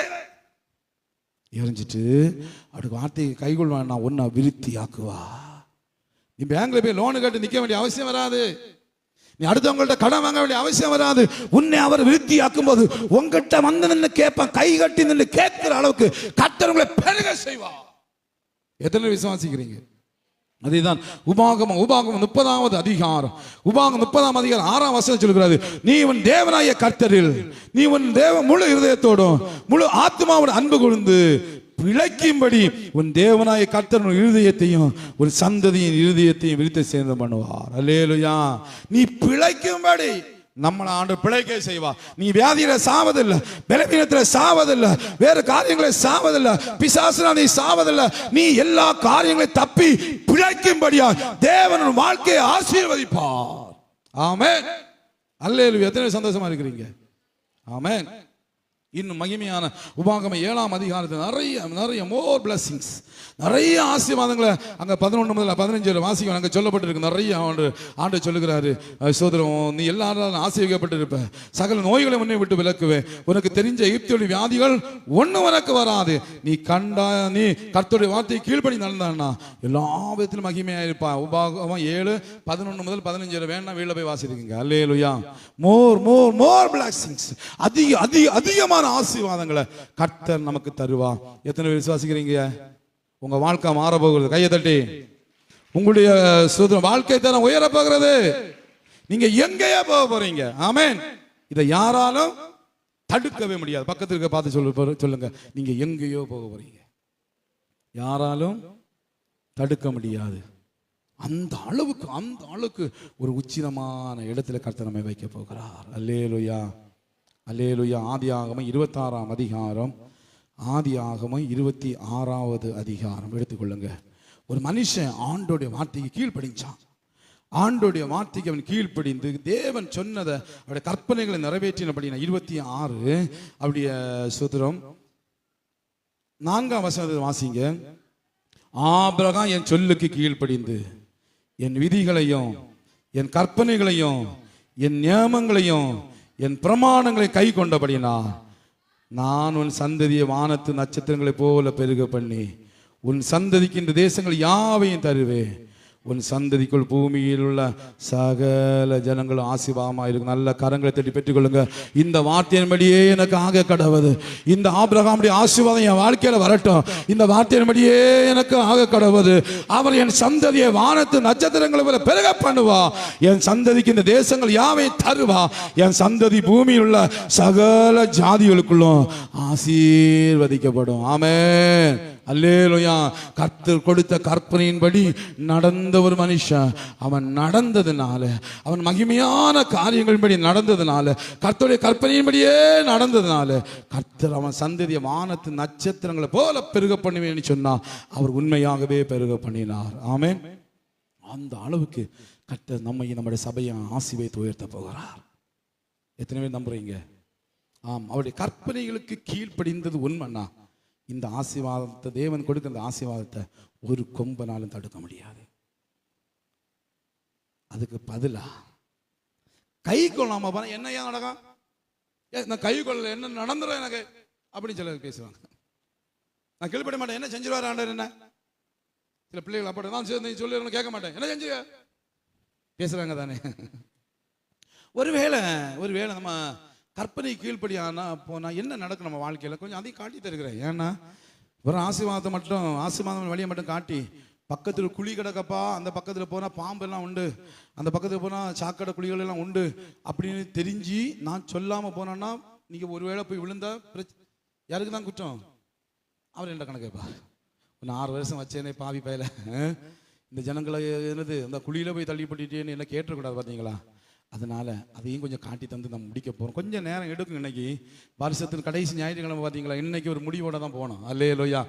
எறிஞ்சிட்டு அவருக்கு வார்த்தையை கைகொள்வான், நான் ஒன்னா விருத்தி ஆக்குவா. நீ பேங்க்ல போய் லோனு கட்டி நிக்க வேண்டிய அவசியம் வராது. நீ அடுத்தவங்கள்ட்ட கடன் வாங்க வேண்டிய அவசியம் வராது. உன்னை அவர் விருத்தி ஆக்கும் போது உங்ககிட்ட வந்து நின்று கேட்பான், கை கட்டி நின்று கேட்கிற அளவுக்கு கர்த்தர் உங்களை பெருக செய்வா. எத்தனை விசுவாசிக்கிறீங்க? அதுதான் உபாகமம் 30ஆம் அதிகாரம் 30ஆம் அதிகாரம் 6ஆம் வசனம் சொல்கிறது, நீ உன் தேவனாய கர்த்தரில் நீ உன் முழு இருதயத்தோடும் முழு ஆத்மாவோட அன்பு கொண்டு பிழைக்கும்படி உன் தேவனாய கர்த்தர் இருதயத்தையும் ஒரு சந்ததியின் இருதயத்தையும் விருத்தி சேர்ந்து பண்ணுவார். அல்லேலூயா. நீ பிழைக்கும்படி நம்மளை ஆண்டு பிழைக்க செய்வா. நீ வியாதியில சாவதில்லை, பலவீனத்துல சாவதில்லை, வேறு காரியங்களை சாவதில்லை, பிசாசுனா நீ சாவதில்லை. நீ எல்லா காரியங்களையும் தப்பி பிழைக்கும்படியா தேவன் வாழ்க்கையை ஆசீர்வதிப்பார். ஆமென். அல்லேலூயா. எத்தனை சந்தோஷமா இருக்கிறீங்க? ஆமென். இன்னும் மகிமையான உபாகமம் 7ஆம் அதிகாரத்தில் நிறைய மோர் பிளஸிங்ஸ், நிறைய ஆசீர்வாதங்களை அங்கே 11 முதல் 15 வாசிக்கும் அங்கே சொல்லப்பட்டிருக்கு. நிறைய ஆண்டு சொல்லுகிறாரு, சோதரம் நீ எல்லாரும் ஆசீர்வதிக்கப்பட்டிருப்ப, சகல நோய்களை முன்னே விட்டு விலக்குவேன், உனக்கு தெரிஞ்ச எகிப்தியோட வியாதிகள் ஒண்ணு உனக்கு வராது, நீ கர்த்தருடைய வார்த்தையை கீழ்ப்படி நடந்தான்னா எல்லா விதத்திலும் மகிமையா இருப்பா. உபாகமம் 7, 11 முதல் 15 வேணா வீட்டில் போய் வாசிருக்கீங்க. அல்லேலூயா. மோர் மோர் மோர் பிளஸிங்ஸ், அதிகமான ஆசீர்வாதங்களை கர்த்தர் நமக்கு தருவா. எத்தனை பேர் விசுவாசிக்கிறீங்க? உங்க வாழ்க்கை மாற போகிறது. கையை தட்டி. உங்களுடைய வாழ்க்கை தரம் உயர போகிறது. நீங்க எங்கேயோ போக போறீங்க. ஆமென். இதை யாராலும் தடுக்கவே முடியாது. பக்கத்துக்கு பார்த்து சொல்லுங்க, நீங்க எங்கேயோ போக போறீங்க, யாராலும் தடுக்க முடியாது. அந்த அளவுக்கு ஒரு உச்சிதமான இடத்துல கர்த்தர் நம்மை வைக்க போகிறார். அல்லேலூயா, அல்லேலூயா. ஆதியாகமம் 26ஆம் அதிகாரம், ஆதியாகமம் 26வது அதிகாரம் எடுத்துக்கொள்ளுங்க. ஒரு மனுஷன் ஆண்டோடைய வார்த்தைக்கு கீழ்ப்படிஞ்சான். ஆண்டோடைய வார்த்தைக்கு அவன் கீழ்ப்படிந்து தேவன் சொன்னதை அவருடைய கற்பனைகளை நிறைவேற்றினபடினா 26 அவருடைய சுத்திரம் 4ஆம் வசனத்தை வாசிங்க. ஆபிரகாம் என் சொல்லுக்கு கீழ்ப்படிந்து என் விதிகளையும் என் கற்பனைகளையும் என் நியமங்களையும் என் பிரமாணங்களை கை கொண்டபடினா நான் உன் சந்ததியை வானத்து நட்சத்திரங்களை போல பெருக பண்ணி உன் சந்ததிக்கு இந்த தேசங்கள் யாவையும் தருவேன். உன் சந்ததிக்குள் பூமியில் உள்ள சகல ஜனங்களும் ஆசீர்வாதமாக இருக்கும். நல்ல கரங்களை தட்டி பெற்றுக்கொள்ளுங்க. இந்த வார்த்தையின்படியே எனக்கு ஆக கடவுது. இந்த ஆபிரகாமுடைய ஆசீர்வாதம் என் வாழ்க்கையில வரட்டும். இந்த வார்த்தையின்படியே எனக்கு ஆக கடவுது. அவர் என் சந்ததியை வானத்து நட்சத்திரங்களை போல பெருக பண்ணுவா. என் சந்ததிக்கு இந்த தேசங்கள் யாவை தருவா. என் சந்ததி பூமியில் உள்ள சகல ஜாதிகளுக்குள்ளும் ஆசீர்வதிக்கப்படும். ஆமென். அல்லேலூயா. கர்த்தர் கொடுத்த கற்பனையின்படி நடந்த ஒரு மனுஷன், அவன் நடந்ததுனால, அவன் மகிமையான காரியங்களின்படி நடந்ததுனால, கர்த்தருடைய கற்பனையின்படியே நடந்ததுனால கர்த்தர் அவன் சந்ததியை வானத்து நட்சத்திரங்களை போல பெருக பண்ணுவேன்னு சொன்னா அவர் உண்மையாகவே பெருக பண்ணினார். ஆமென். அந்த அளவுக்கு கர்த்தர் நம்முடைய சபையை ஆசீர்வதித்து உயர்த்த போகிறார். எத்தனை பேர் நம்புறீங்க? ஆம். அவருடைய கற்பனைகளுக்கு கீழ்ப்படிந்தது உண்மைன்னா இந்த ஆசீர்வாதத்தை, தேவன் கொடுத்த இந்த ஆசீர்வாதத்தை ஒரு கொம்பனாலும் தடுக்க முடியாது. அதுக்கு பதிலா கை கொள்ளாம போனா என்ன ஏன் நடக்கும்? நான் கை கொள்ள என்ன நடந்துடும் எனக்கு அப்படின்னு சிலர் பேசுவாங்க. நான் கீழ்ப்பட மாட்டேன், என்ன செஞ்சிருவாரு ஆண்டவர், என்ன சில பிள்ளைகள் அப்படி நான் சொல்லி கேட்க மாட்டேன், என்ன செஞ்சு பேசுறாங்க தானே. ஒருவேளை நம்ம கற்பனை கீழ்ப்படியானா போனா என்ன நடக்கும் நம்ம வாழ்க்கையில, கொஞ்சம் அதையும் காட்டி தருகிறேன். ஏன்னா ஒரு ஆசீர்வாதம் வழியை மட்டும் காட்டி, பக்கத்தில் குழி கிடக்கப்பா, அந்த பக்கத்தில் போனால் பாம்பு எல்லாம் உண்டு, அந்த பக்கத்தில் போனால் சாக்கடை குழிகள் எல்லாம் உண்டு அப்படின்னு தெரிஞ்சு நான் சொல்லாமல் போனேன்னா நீங்கள் ஒருவேளை போய் விழுந்தா யாருக்கு தான் குற்றம்? அவர் என்ன கணக்கேப்பா, நான் 6 வருஷம் வச்சேனே பாவி பயில, இந்த ஜனங்களை என்னது அந்த குழியில் போய் தள்ளி போட்டுட்டேன்னு என்ன கேட்டுக்கூடாது பார்த்தீங்களா? அதனால அதையும் கொஞ்சம் காட்டி தந்து நம்ம முடிக்க போகிறோம். கொஞ்சம் நேரம் எடுக்கும். இன்னைக்கு வருஷத்தின் கடைசி ஞாயிற்றுக்கிழமை பார்த்தீங்களா, இன்னைக்கு ஒரு முடிவோட தான் போனோம். அல்லேலூயா,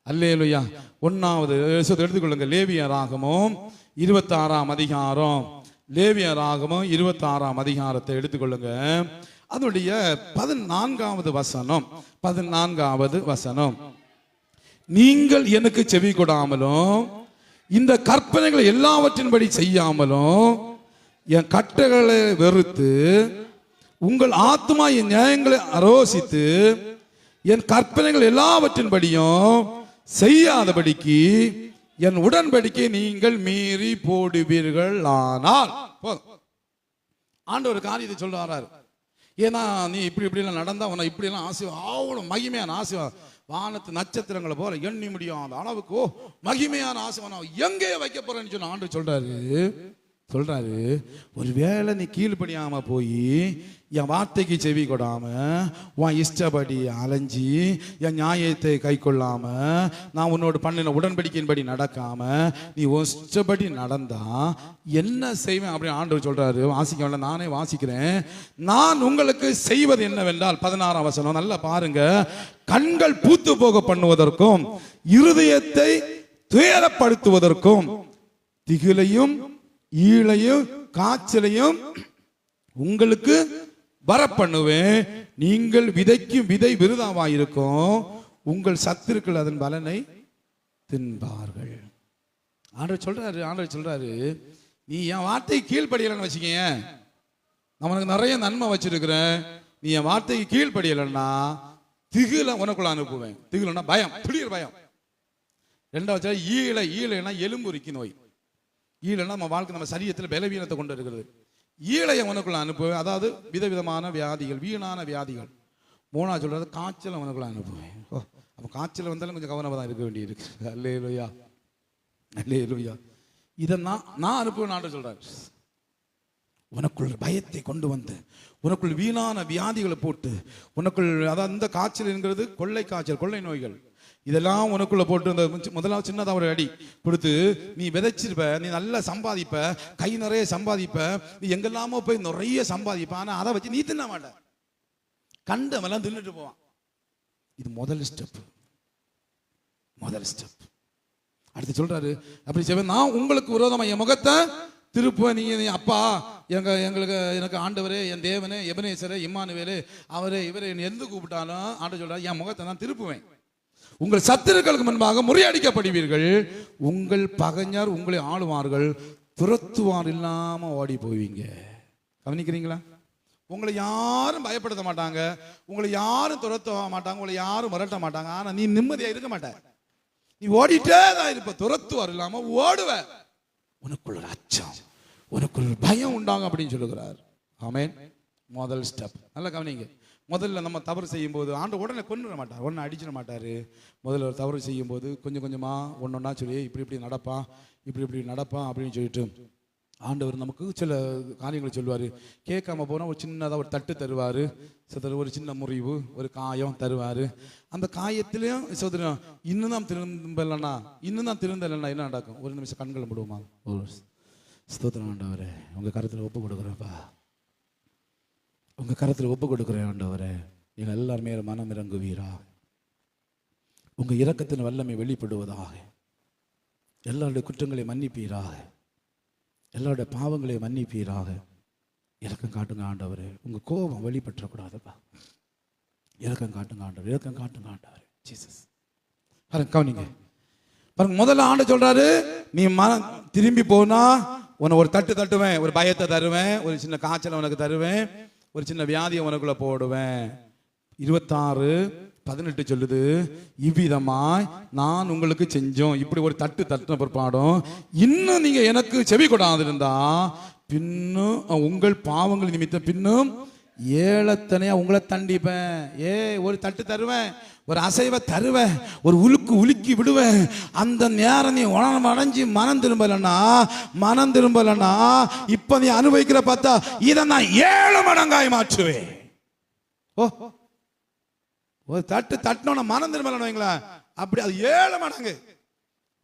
அல்லேலூயா. 1வது எடுத்துக்கொள்ளுங்க. லேவியராகமம் 26ஆம் அதிகாரம், லேவியராகமம் 26ஆம் அதிகாரத்தை எடுத்துக்கொள்ளுங்க. அதனுடைய 14வது வசனம். நீங்கள் எனக்கு செவி கொடாமலும் இந்த கற்பனைகளை எல்லாவற்றின்படி செய்யாமலும் என் கட்டளைகளை வெறுத்து உங்கள் ஆத்மா என் நியாயங்களை அரோசித்து என் கற்பனைகள் எல்லாவற்றின்படியும் செய்யாதபடிக்கு என் உடன்படிக்கை நீங்கள் மீறி போடுவீர்கள். ஆனால் ஆண்டவர் காரியத்தை சொல்ல வர்றாரு. ஏன்னா நீ இப்படி எல்லாம் நடந்தா உன இப்படி எல்லாம் அவ்வளவு மகிமையான ஆசீர்வாதம், வானத்து நட்சத்திரங்களை போல எண்ணி முடியாத அளவுக்கு மகிமையான ஆசீர்வாதம் எங்கே வைக்க போறேன்னு சொன்ன ஆண்டவர் சொல்றாரு. ஒருவேளை நீ கீழ்படியாம போய் என் வார்த்தைக்கு செவி கொடாம உன் இஷ்டப்படி அலைஞ்சி என் நியாயத்தை கை கொள்ளாம நான் உன்னோட பண்ணின உடன்படிக்கையின்படி நடக்காம நீ இஷ்டப்படி நடந்தா என்ன செய்வேன் அப்படின்னு ஆண்டவர் சொல்றாரு. வாசிக்க வேண்டாம், நானே வாசிக்கிறேன். நான் உங்களுக்கு செய்வது என்னவென்றால், 16ஆம் வசனம் நல்லா பாருங்க. கண்கள் பூத்து போக பண்ணுவதற்கும் இருதயத்தை துயரப்படுத்துவதற்கும் திகிலையும் ஈழையும் காய்ச்சலையும் உங்களுக்கு வரப்பண்ணுவேன். நீங்கள் விதைக்கும் விதை விருதாவாயிருக்கும், உங்கள் சத்துருக்கள் அதன் பலனை தின்பார்கள். ஆண்டவர் சொல்றாரு, நீ என் வார்த்தைக்கு கீழ்படியலன்னு வச்சுக்கீங்க, நான் உனக்கு நிறைய நன்மை வச்சிருக்கிறேன். நீ என் வார்த்தைக்கு கீழ்படியலன்னா திகில உனக்குள்ள அனுப்புவேன். திகிலன்னா பயம், திடீர் பயம். 2வது ஈழைனா எலும்புரிக்கு நோய். ஈழைனா நம்ம வாழ்க்கை, நம்ம சரீரத்தில் பலவீனத்தை கொண்டு இருக்கிறது. ஈழையை உனக்குள்ள அனுப்புவேன், அதாவது விதவிதமான வியாதிகள், வீணான வியாதிகள். 3வது சொல்றது காய்ச்சலை உனக்குள்ள அனுப்புவேன். அப்போ காய்ச்சல் வந்தாலும் கொஞ்சம் கவனமாக தான் இருக்க வேண்டியிருக்கு. அல்லேலூயா, அல்லேலூயா. இதை நான் அனுப்புவேன் ஆண்டவர் சொல்றாரு. உனக்குள் பயத்தை கொண்டு வந்து, உனக்குள் வீணான வியாதிகளை போட்டு, உனக்குள் அதாவது இந்த காய்ச்சல் என்கிறது கொள்ளை காய்ச்சல், கொள்ளை நோய்கள், இதெல்லாம் உனக்குள்ள போட்டு இந்த முதலாவது சின்னதாக ஒரு அடி கொடுத்து நீ விதைச்சிருப்ப, நீ நல்லா சம்பாதிப்ப, கை நிறைய சம்பாதிப்ப, நீ எங்கெல்லாமோ போய் நிறைய சம்பாதிப்ப. ஆனா அதை வச்சு நீ தின்ன மாட்ட, கண்டவெல்லாம் தின்னுட்டு போவான். இது முதல் ஸ்டெப். அடுத்து சொல்றாரு, அப்படி செய்வேன், நான் உங்களுக்கு விரோதமா என் முகத்தை திருப்புவேன். நீங்க அப்பா எனக்கு ஆண்டவரே, என் தேவனே, எபனேசரே, இம்மானுவேலே, அவரே இவரே எந்த கூப்பிட்டாலும் ஆண்டவர் சொல்றாரு, என் முகத்தை நான் திருப்புவேன். உங்கள் சத்துருக்களுக்கு முன்பாக முறியடிக்கப்படுவீர்கள், உங்கள் பகைஞர் உங்களை ஆளுவார்கள், துரத்துவார் இல்லாம ஓடி போவீங்க. கவனிக்கிறீங்களா? உங்களை யாரும் பயப்படுத்த மாட்டாங்க, உங்களை யாரும் துரத்த மாட்டாங்க, உங்களை யாரும் மிரட்ட மாட்டாங்க. ஆனா நீ நிம்மதியா இருக்க மாட்ட, நீ ஓடிட்டே தான் இருப்ப. துரத்துவார் இல்லாம ஓடுவ. உனக்குள்ள அச்சம், உனக்குள்ள பயம் உண்டாங்க அப்படின்னு சொல்லுகிறார். ஆமென். முதல் ஸ்டெப். நல்லா கவனிங்க. முதல்ல நம்ம தவறு செய்யும் போது ஆண்டு உடனே கொண்டுட மாட்டார், உடனே அடிச்சிட மாட்டார். முதல்ல ஒரு தவறு செய்யும் போது கொஞ்சம் கொஞ்சமாக ஒன்றொன்னா சொல்லி இப்படி நடப்பான், இப்படி நடப்பான் அப்படின்னு சொல்லிட்டு ஆண்டவர் நமக்கு சில காரியங்களை சொல்லுவார். கேட்காம போனால் ஒரு சின்னதாக ஒரு தட்டு தருவார், ஒரு சின்ன முறிவு, ஒரு காயம் தருவார். அந்த காயத்திலையும் சோதரன் இன்னும் தான் திருந்தலைன்னா என்ன நடக்கும்? ஒரு நிமிஷம் கண்களை மூடுவோமா? ஒரு ஸ்தோத்திரம் ஆண்டவரே, உங்கள் கருத்தில் ஒப்பு கொடுக்குறேன்ப்பா, உங்க கரத்தில் ஒப்பு கொடுக்கிறேன் ஆண்டவரே. எங்கள் எல்லாருமே மனம் இறங்குவீரா, உங்க இரக்கத்தின் வல்லமை வெளிப்படுவதாக, எல்லாருடைய குற்றங்களை மன்னிப்பீராக, எல்லாருடைய பாவங்களை மன்னிப்பீராக. இரக்கம் காட்டுங்க ஆண்டவரே, உங்க கோபம் வெளிப்பற்றக்கூடாதுப்பா. இரக்கம் காட்டுங்க ஆண்டவர், இரக்கம் காட்டுங்க ஆண்டவர். ஜீசஸ் பாருங்க, கவனிங்க பாருங்க. முதல்ல ஆண்டவர் சொல்றாரு, நீ மனம் திரும்பி போனா உன்னை ஒரு தட்டு தட்டுவேன், ஒரு பயத்தை தருவேன், ஒரு சின்ன காய்ச்சலை உனக்கு தருவேன், ஒரு சின்ன வியாதியை உனக்குள்ள போடுவேன். 26 18 சொல்லுது, இவ்விதமாய் நான் உங்களுக்கு செஞ்சோம். இப்படி ஒரு தட்டு தட்டின பிற்பாடும் இன்னும் நீங்க எனக்கு செவி கொடாதிருந்தா பின்னும் உங்கள் பாவங்கள் நிமித்தம் பின்னும் ஏழத்தனையா உங்களை தண்டிப்பேன். ஒரு தட்டு தருவேன், ஒரு அசைவை தருவேன், ஒரு உலுக்கி விடுவேன். அந்த நேரம் நீ அடைஞ்சு மனம் திரும்பலன்னா இப்ப நீ அனுபவிக்கிற பார்த்தா இதை நான் 7 மடங்காய் மாற்றுவேன். ஒரு தட்டு தட்டினோட மனம் திரும்பலன்னு வைங்களேன், அப்படி அது 7 மடங்கு.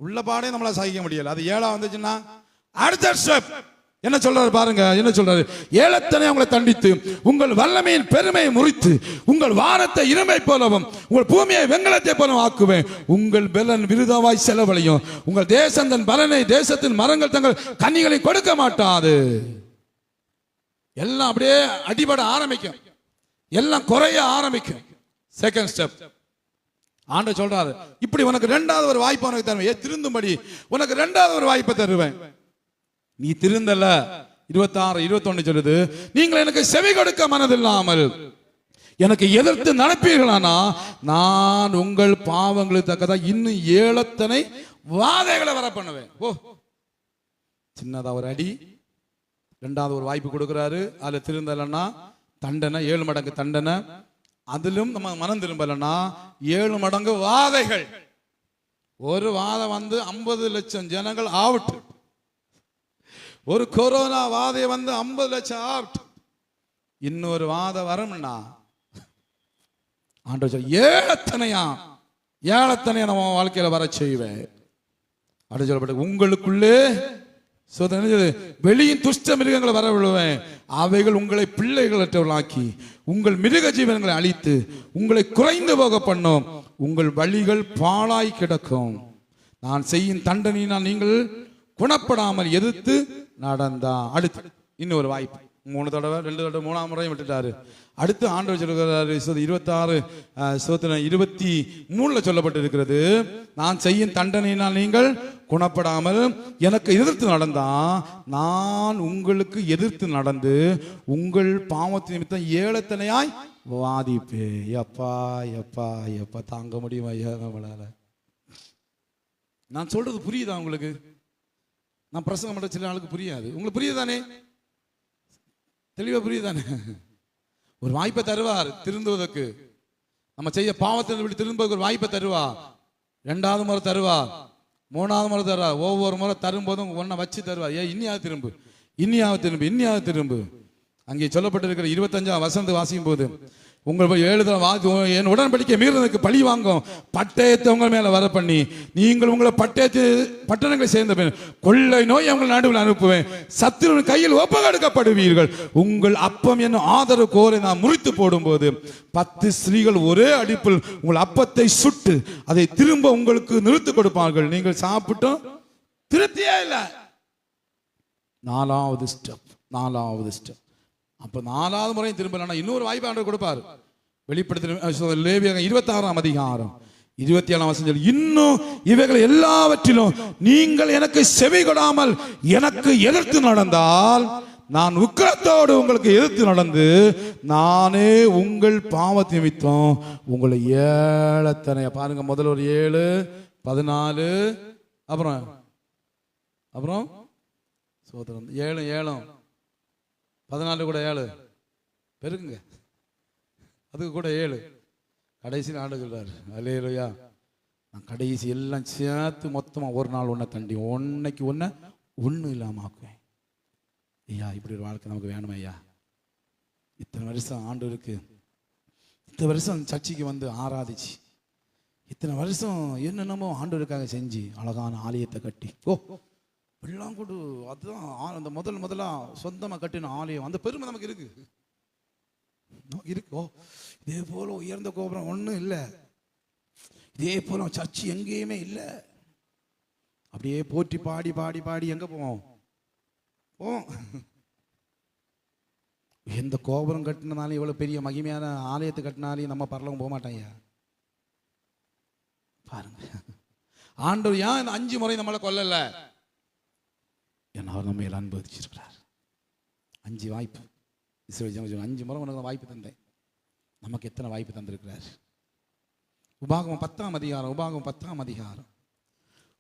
உள்ள பாடே நம்மள சகிக்க முடியல. அது 7 வந்துச்சுன்னா அடுத்த ஸ்டெப் என்ன சொல்றாரு பாருங்க. என்ன சொல்றாரு? ஏழத்தனை உங்களை தண்டித்து உங்கள் வல்லமையின் பெருமையை முறித்து உங்கள் வானத்தை இருமை போலவும் உங்கள் பூமியை வெங்கலத்தை போலவும் ஆக்குவேன். உங்கள் பெலன் விருதாவாய் செலவழியும். உங்கள் தேசம் தன் பலனை தேசத்தின் மரங்கள் தங்கள் கனிகளை கொடுக்க மாட்டாது. எல்லாம் அப்படியே அடிபட ஆரம்பிக்கும், எல்லாம் குறைய ஆரம்பிக்கும். செகண்ட் ஸ்டெப் ஆண்டவர் சொல்றாரு, இப்படி உனக்கு 2வது ஒரு வாய்ப்பு உனக்கு தருவேன். திருந்தும்படி உனக்கு 2வது ஒரு வாய்ப்பை தருவேன். நீ திருந்தல. 26 21 சொல்லுது, நீங்கள் எனக்கு செவி கொடுக்க மனதில்லாமல் எனக்கு எதிர்த்து நடப்பீர்களானா நான் உங்கள் பாவங்களுக்கு தக்கதா இன்னும் 7 வாதைகளை வர பண்ணுவேன். சின்னதா ஒரு அடி, 2வது ஒரு வாய்ப்பு கொடுக்கிறாரு. அதுல திருந்தலன்னா தண்டனை, 7 மடங்கு தண்டனை. அதிலும் நம்ம மனம் திரும்பலன்னா 7 மடங்கு வாதைகள். ஒரு வாதம் வந்து 50 லட்சம் ஜனங்கள் ஆவுட். ஒரு கொரோனா வாதை வந்து 50 லட்சம் ஆவுட். இன்னொரு வாதம் வரும்னா ஆண்டவர் சொல்ல ஏழத்தனையா நம்ம வாழ்க்கையில வர செய்வேன். அப்படி சொல்லப்பட்ட உங்களுக்குள்ளே வெளியின் துஷ்ட மிருகங்களை வர விடுவேன். அவைகள் உங்களை பிள்ளைகளற்றவர்களாக்கி உங்கள் மிருக ஜீவன்களை அழித்து உங்களை குறைந்து போக பண்ணும். உங்கள் வழிகள் பாழாய் கிடக்கும். நான் செய்யும் தண்டனையினால் நீங்கள் குணப்படாமல் எதிர்த்து நடந்தா. அடுத்து இன்னொரு வாய்ப்பு. 3 தடவை 2 தடவை 3ஆம் முறையும் விட்டுட்டாரு. அடுத்து ஆண்டவர் சொல்லுகிறாரு 26 23 சொல்லப்பட்டிருக்கிறது, நான் செய்யும் தண்டனையினால் நீங்கள் குணப்படாமல் எனக்கு எதிர்த்து நடந்தா நான் உங்களுக்கு எதிர்த்து நடந்து உங்கள் பாவத்தின் நிமித்தம் 7 வாதிப்பே. எப்பா எப்பா எப்பா தாங்க முடியுமா ஐயா நம்மளால? நான் சொல்றது புரியுதா உங்களுக்கு? நான் பிரசங்கம் பண்ற சில ஆளுக்கு புரியாது. உங்களுக்கு புரியுதானே? தெளிவா புரியுதானே? ஒரு வாய்ப்பை தருவார் திருந்துவதற்கு. நம்ம செய்ய பாவத்தை விட்டு திரும்புவதற்கு ஒரு வாய்ப்பை தருவார். 2வது முறை தருவார், 3வது முறை தருவார். ஒவ்வொரு முறை தரும்போதும் ஒன்றை வச்சு தருவார். இன்னியாவது திரும்பு, இன்னியாவது திரும்பு. அங்கே சொல்லப்பட்டிருக்கிற 25ஆம் வசனத்தை வாசிக்கும் போது உங்கள் 7 என் உடன்படிக்கை மீறதுக்கு பழி வாங்கும் பட்டயத்தை உங்கள் மேல வர பண்ணி நீங்கள் உங்களை பட்டணங்களை சேர்ந்த பின் கொள்ளை நோய் உங்கள் நடுவில் அனுப்புவேன். சத்துருவின் கையில் ஒப்புக்கொடுக்கப்படுவீர்கள். உங்கள் அப்பம் என்னும் ஆதரவு கோரை நான் முறித்து போடும் போது 10 ஸ்திரீகள் ஒரே அடிப்பில் உங்கள் அப்பத்தை சுட்டு அதை திரும்ப உங்களுக்கு நிறுத்து கொடுப்பார்கள். நீங்கள் சாப்பிட்டோம் திருப்தியே இல்லை. 4வது ஸ்டெப். அப்ப 4வது முறையும் திரும்பலன்னா இன்னொரு வாய்ப்பு ஆண்டவர் கொடுப்பார். வெளிப்படுத்தின லேவியர்கள் 26ஆம் அதிகாரம் 27ஆம் வசனம், இன்னும் இவைகள் எல்லாவற்றிலும் நீங்கள் எனக்கு செவி கொடாமல் எனக்கு எதிர்த்து நடந்தால் நான் உக்கிரத்தோடு உங்களுக்கு எதிர்த்து நடந்து நானே உங்கள் பாவத்தை நிமித்தம் உங்களை 7 பாருங்க. முதல்ல ஒரு 7 14 அப்புறம் சோதரம் 7 14 கூட 7 பெருக்குங்க, அதுக்கு கூட 7. கடைசியில் ஆண்டு சொல்றாரு, அல்லேலூயா, நான் கடைசி எல்லாம் சேர்த்து மொத்தமா ஒரு நாள் ஒன்றை தண்டி ஒன்னைக்கு ஒன்றும் இல்லாம ஆக்குவேன். ஐயா இப்படி ஒரு வாழ்க்கை நமக்கு வேணும் ஐயா. இத்தனை வருஷம் ஆண்டு இருக்கு, இத்தனை வருஷம் சர்ச்சைக்கு வந்து ஆராதிச்சு, இத்தனை வருஷம் என்னென்னமோ ஆண்டவருக்காக செஞ்சு அழகான ஆலயத்தை கட்டி எல்லாம் கூட அதுதான் அந்த முதலா சொந்தமா கட்டின ஆலயம். அந்த பெருமை நமக்கு இருக்கு. இதே போல உயர்ந்த கோபுரம் ஒன்றும் இல்லை, இதே போல சர்ச்சு எங்கேயுமே இல்லை. அப்படியே போற்றி பாடி பாடி பாடி எங்க போவோம்? எந்த கோபுரம் கட்டினாலும் இவ்வளவு பெரிய மகிமையான ஆலயத்தை கட்டினாலையும் நம்ம பரலோகம் போக மாட்டாங்க. பாருங்க, ஆண்டவர் ஏன் இந்த 5 முறை நம்மளை கொல்லல? ஏன்னா அவர் நம்ம எல்லாம் அனுபவிச்சிருக்கிறார். 5 வாய்ப்பு. 5 முறை உனக்கு வாய்ப்பு தந்தேன். நமக்கு எத்தனை வாய்ப்பு தந்திருக்கிறார்? உபாகமம் 10ஆம் அதிகாரம், உபாகமம் 10ஆம் அதிகாரம்,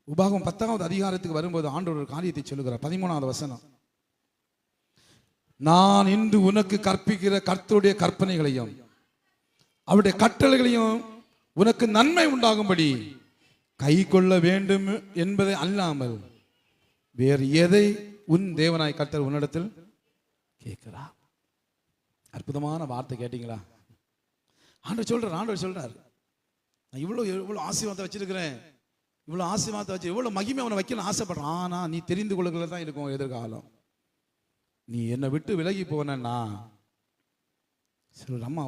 உபாகமம் 10வது அதிகாரத்துக்கு வரும்போது ஆண்டவர் ஒரு காரியத்தை சொல்லுகிறார். 13வது வசனம். நான் இன்று உனக்கு கற்பிக்கிற கர்த்தருடைய கற்பனைகளையும் அவருடைய கட்டளைகளையும் உனக்கு நன்மை உண்டாகும்படி கை கொள்ள வேண்டும் என்பதை அல்லாமல் வேறு எதை உன் தேவனாய் கர்த்தர் உன்னிடத்தில் கேட்கிறார். அற்புதமான வார்த்தை கேட்டீங்களா? ஆண்டவர் சொல்றார், நான் இவ்வளவு ஆசீர்வாதத்தை வச்சிருக்கிறேன், இவ்வளவு ஆசீர்வாதத்தை வச்சு இவ்வளவு மகிமை அவனை வைக்கணும்னு ஆசைப்படுறான். ஆனா நீ தெரிந்து கொள்ளுகிறது தான் இருக்கும் எதிர்காலம். நீ என்னை விட்டு விலகி போனா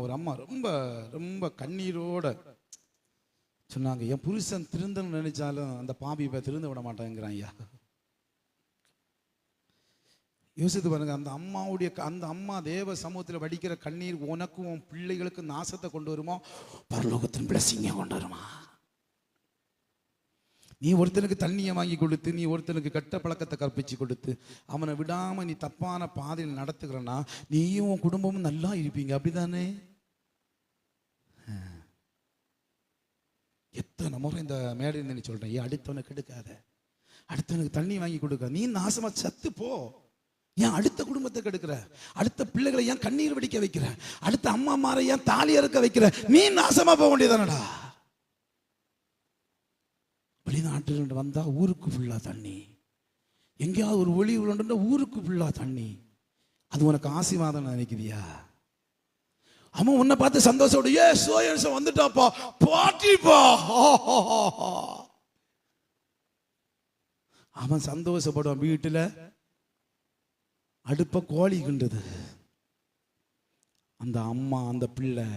ஒரு அம்மா ரொம்ப ரொம்ப கண்ணீரோட சொன்னாங்க, என் புருஷன் திருந்தன்னு நினைச்சாலும் அந்த பாவி இப்ப திருந்த விட மாட்டேங்கிறான் ஐயா. யோசித்து பாருங்க, அந்த அம்மா தேவ சமூகத்தில் வடிக்கிற கண்ணீர் உனக்கும் உன் பிள்ளைகளுக்கு நாசத்தை கொண்டு வருமா, பரலோகத்தின் பிளஸிங்க கொண்டு வருமா? நீ ஒருத்தனுக்கு தண்ணியை வாங்கி கொடுத்து, நீ ஒருத்தனுக்கு கெட்ட பழக்கத்தை கற்பிச்சு கொடுத்து அவனை விடாம நீ தப்பான பாதையில் நடத்துக்கிறன்னா நீயும் உன் குடும்பமும் நல்லா இருப்பீங்க, அப்படிதானே? எத்தனை முறை இந்த மேடையில் நீ சொல்றேன், ஏன் அடுத்தவனுக்கு கெடுக்காத, அடுத்தவனுக்கு தண்ணி வாங்கி கொடுக்க, நீ நாசமா சத்து போ. ஏன் அடுத்த குடும்பத்தை கெடுக்கிற? அடுத்த பிள்ளைகளை ஏன் கண்ணீர் வடிக்க வைக்கிற? அடுத்த அம்மா மாரை ஏன் தாலி அறுக்க வைக்கிற? நீ நாசமா போக வேண்டியதானடா. வெளிநாட்டில் வந்தா ஊருக்கு ஃபுல்லா தண்ணி, எங்கேயாவது ஒரு ஒளி உள்ள ஊருக்கு ஃபுல்லா தண்ணி, அது உனக்கு ஆசீர்வாதம் நினைக்கிறியா? அவன் உன்னை பார்த்து சந்தோஷம், ஏ சோயன்சம் வந்துட்டாப்பா, பாட்டிப்பா, அவன் சந்தோஷப்படுவான். வீட்டுல அடுப்ப கோழி கிண்டது, அந்த அம்மா அந்த பிள்ளை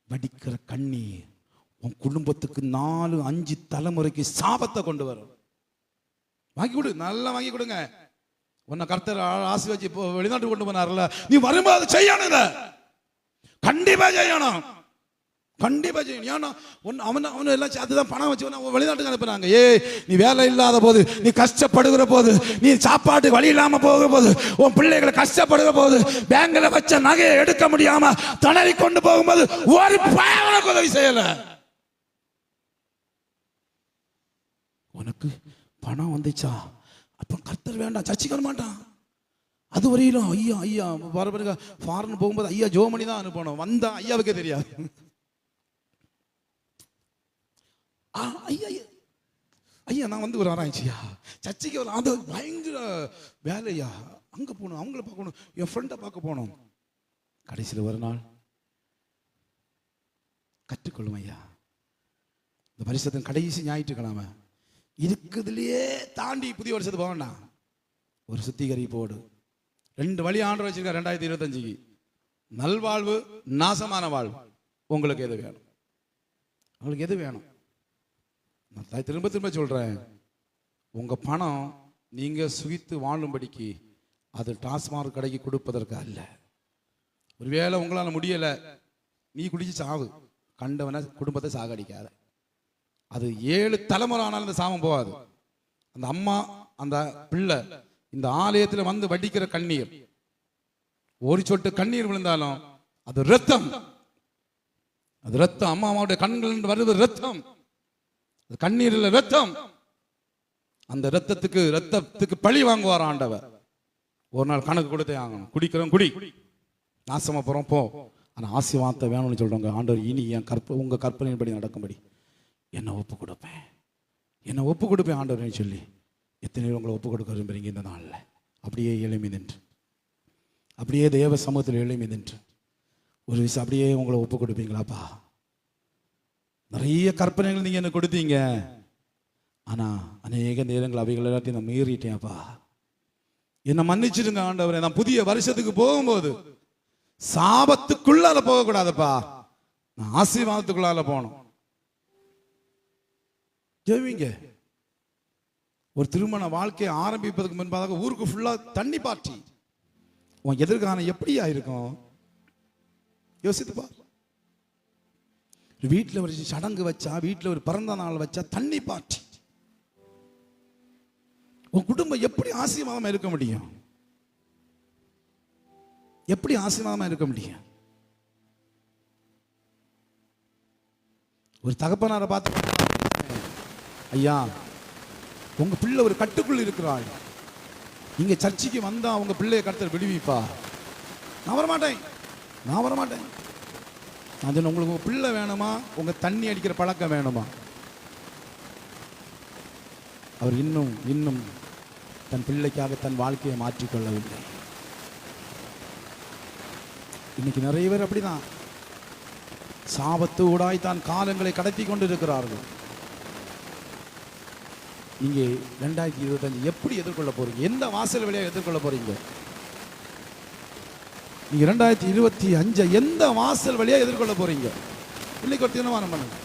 வடிக்கிற கண்ணீர் உன் குடும்பத்துக்கு 4-5 தலைமுறைக்கு சாபத்தை கொண்டு வரும். வாங்கி கொடு, நல்லா வாங்கி கொடுங்க. உன்னை கர்த்தர் ஆசீர்வதிச்சு இப்போ வெளிநாட்டு கொண்டு போனார்ல, நீ வரும்போது செய்யணும், கண்டிப்பா செய்யணும், கண்டிப்பா செய்யணும். ஏன்னா அவன் எல்லாம் அதுதான் பணம் வச்சு வெளிநாட்டுக்கு அனுப்புறாங்க. நீ வேலை இல்லாத போது, நீ கஷ்டப்படுகிற போது, நீ சாப்பாட்டு வழி இல்லாம போகிற போது, உன் பிள்ளைகளை கஷ்டப்படுகிற போது, பேங்க்ல வச்ச நகையை எடுக்க முடியாம தடவி கொண்டு போகும்போது ஒரு பயனுக்கு உதவி செய்யல. உனக்கு பணம் வந்துச்சா, அப்ப கர்த்தர் வேண்டாம், சர்ச்சைக்கு வர மாட்டான். அது வரையிலும் ஐயா பாருங்க, ஃபாரின் போகும்போது ஐயா ஜோமணி தான் அனுப்பணும், வந்தா ஐயாவுக்கே தெரியாது. ஐயா நான் வந்து ஒரு ஆராய்ச்சியா, சர்ச்சைக்கு வர, அது பயங்கர வேலையா, அங்க போகணும், அவங்கள பார்க்கணும், என் ஃப்ரெண்டை பார்க்க போனோம். கடைசியில் ஒரு நாள் கற்றுக்கொள்ளும் ஐயா, இந்த வருஷத்தின் கடைசி ஞாயிற்றுக்கிழமை இருக்குதுலயே தாண்டி புதிய வருஷத்துக்கு போக வேண்டாம், ஒரு சுத்திகரிப்போடு 2 வழி ஆண்டு வச்சிருக்க 2025க்கு நல்வாழ்வு, நாசமான வாழ்வு. உங்களுக்கு எது வேணும்? உங்களுக்கு எது வேணும்? நான் திரும்ப திரும்ப சொல்றேன், உங்க பணம் நீங்க சுகித்து வாழும்படிக்கு, அது டாஸ்மாக் கடைக்கு கொடுப்பதற்கு அல்ல. ஒருவேளை உங்களால முடியல, நீ குடிச்சு சாவு, கண்டவன குடும்பத்தை சாகடிக்காத. அது 7 தலைமுறை ஆனாலும் இந்த சாபம் போகாது. அந்த அம்மா அந்த பிள்ளை இந்த ஆலயத்தில் வந்து வடிக்கிற கண்ணீர், ஒரு சொட்டு கண்ணீர் விழுந்தாலும் அது ரத்தம், அது ரத்தம். அம்மாவுடைய கண்கள் வருவது ரத்தம், கண்ணீர் இல்ல ரத்தம். அந்த ரத்தத்துக்கு பழி வாங்குவார் ஆண்டவர். ஒரு நாள் கணக்கு கொடுத்தே ஆகணும். குடிக்கிறோம் குடி, நாசமா போறோம் போ, ஆனா ஆசீர்வாதத்தை வேணும்னு சொல்றாங்க. ஆண்டவர் இனி என் உங்க கற்பனையின்படி நடக்கும்படி என்னை ஒப்பு கொடுப்பேன் ஆண்டவர்னு சொல்லி எத்தனை உங்களை ஒப்பு கொடுக்க விரும்புறீங்க இந்த நாளில்? அப்படியே எளிமை நின்று, அப்படியே தேவ சமூகத்தில் எளிமை நின்று ஒரு விஷயம் அப்படியே உங்களை ஒப்பு கொடுப்பீங்களாப்பா? நிறைய கற்பனைகள் நீங்க என்ன கொடுத்தீங்க, ஆனா அநேக நேரங்கள் அவைகள் எல்லாத்தையும் நான் மீறிட்டேன்ப்பா, என்னை மன்னிச்சிடுங்க ஆண்டவரே. நான் புதிய வருஷத்துக்கு போகும்போது சாபத்துக்குள்ளால போகக்கூடாதுப்பா, நான் ஆசீர்வாதத்துக்குள்ளால போகணும். ஜெபிங்க. ஒரு திருமண வாழ்க்கையை ஆரம்பிப்பதற்கு முன்பாக ஊருக்கு ஃபுல்லா தண்ணி பாய்ச்சி உன் எதிர்காலம் எப்படியா இருக்கும் யோசித்துப்பா. வீட்டில் ஒரு சடங்கு வச்சா, வீட்டில் ஒரு பிறந்த நாள் வச்சா தண்ணி பாய்ச்சி உன் குடும்பம் எப்படி ஆசீர்வாதமா இருக்க முடியும்? எப்படி ஆசீர்வாதமா இருக்க முடியும்? ஒரு தகப்பனாரை பார்த்து, ஐயா உங்க பிள்ளை ஒரு கட்டுக்குள் இருக்கிறாள், நீங்க சர்ச்சைக்கு வந்தா உங்க பிள்ளைய கர்த்தர் விடுவிப்பா. நான் வரமாட்டேன், நான் வரமாட்டேன். அது உங்களுக்கு உங்க பிள்ளை வேணுமா, உங்க தண்ணி அடிக்கிற பழக்கம் வேணுமா? அவர் இன்னும் இன்னும் தன் பிள்ளைக்காக தன் வாழ்க்கையை மாற்றிக்கொள்ளவில்லை. இன்னைக்கு நிறைய பேர் அப்படிதான் சாபத்து ஊடாய் தான் காலங்களை கடத்தி கொண்டிருக்கிறார்கள். நீங்க 2025 எப்படி எதிர்கொள்ள போறீங்க? எந்த வாசல் வழியாக எதிர்கொள்ள போறீங்க? நீங்க 2025 எந்த வாசல் வழியா எதிர்கொள்ள போறீங்க? இன்னைக்கு ஒரு தீர்மானம் பண்ணுங்க.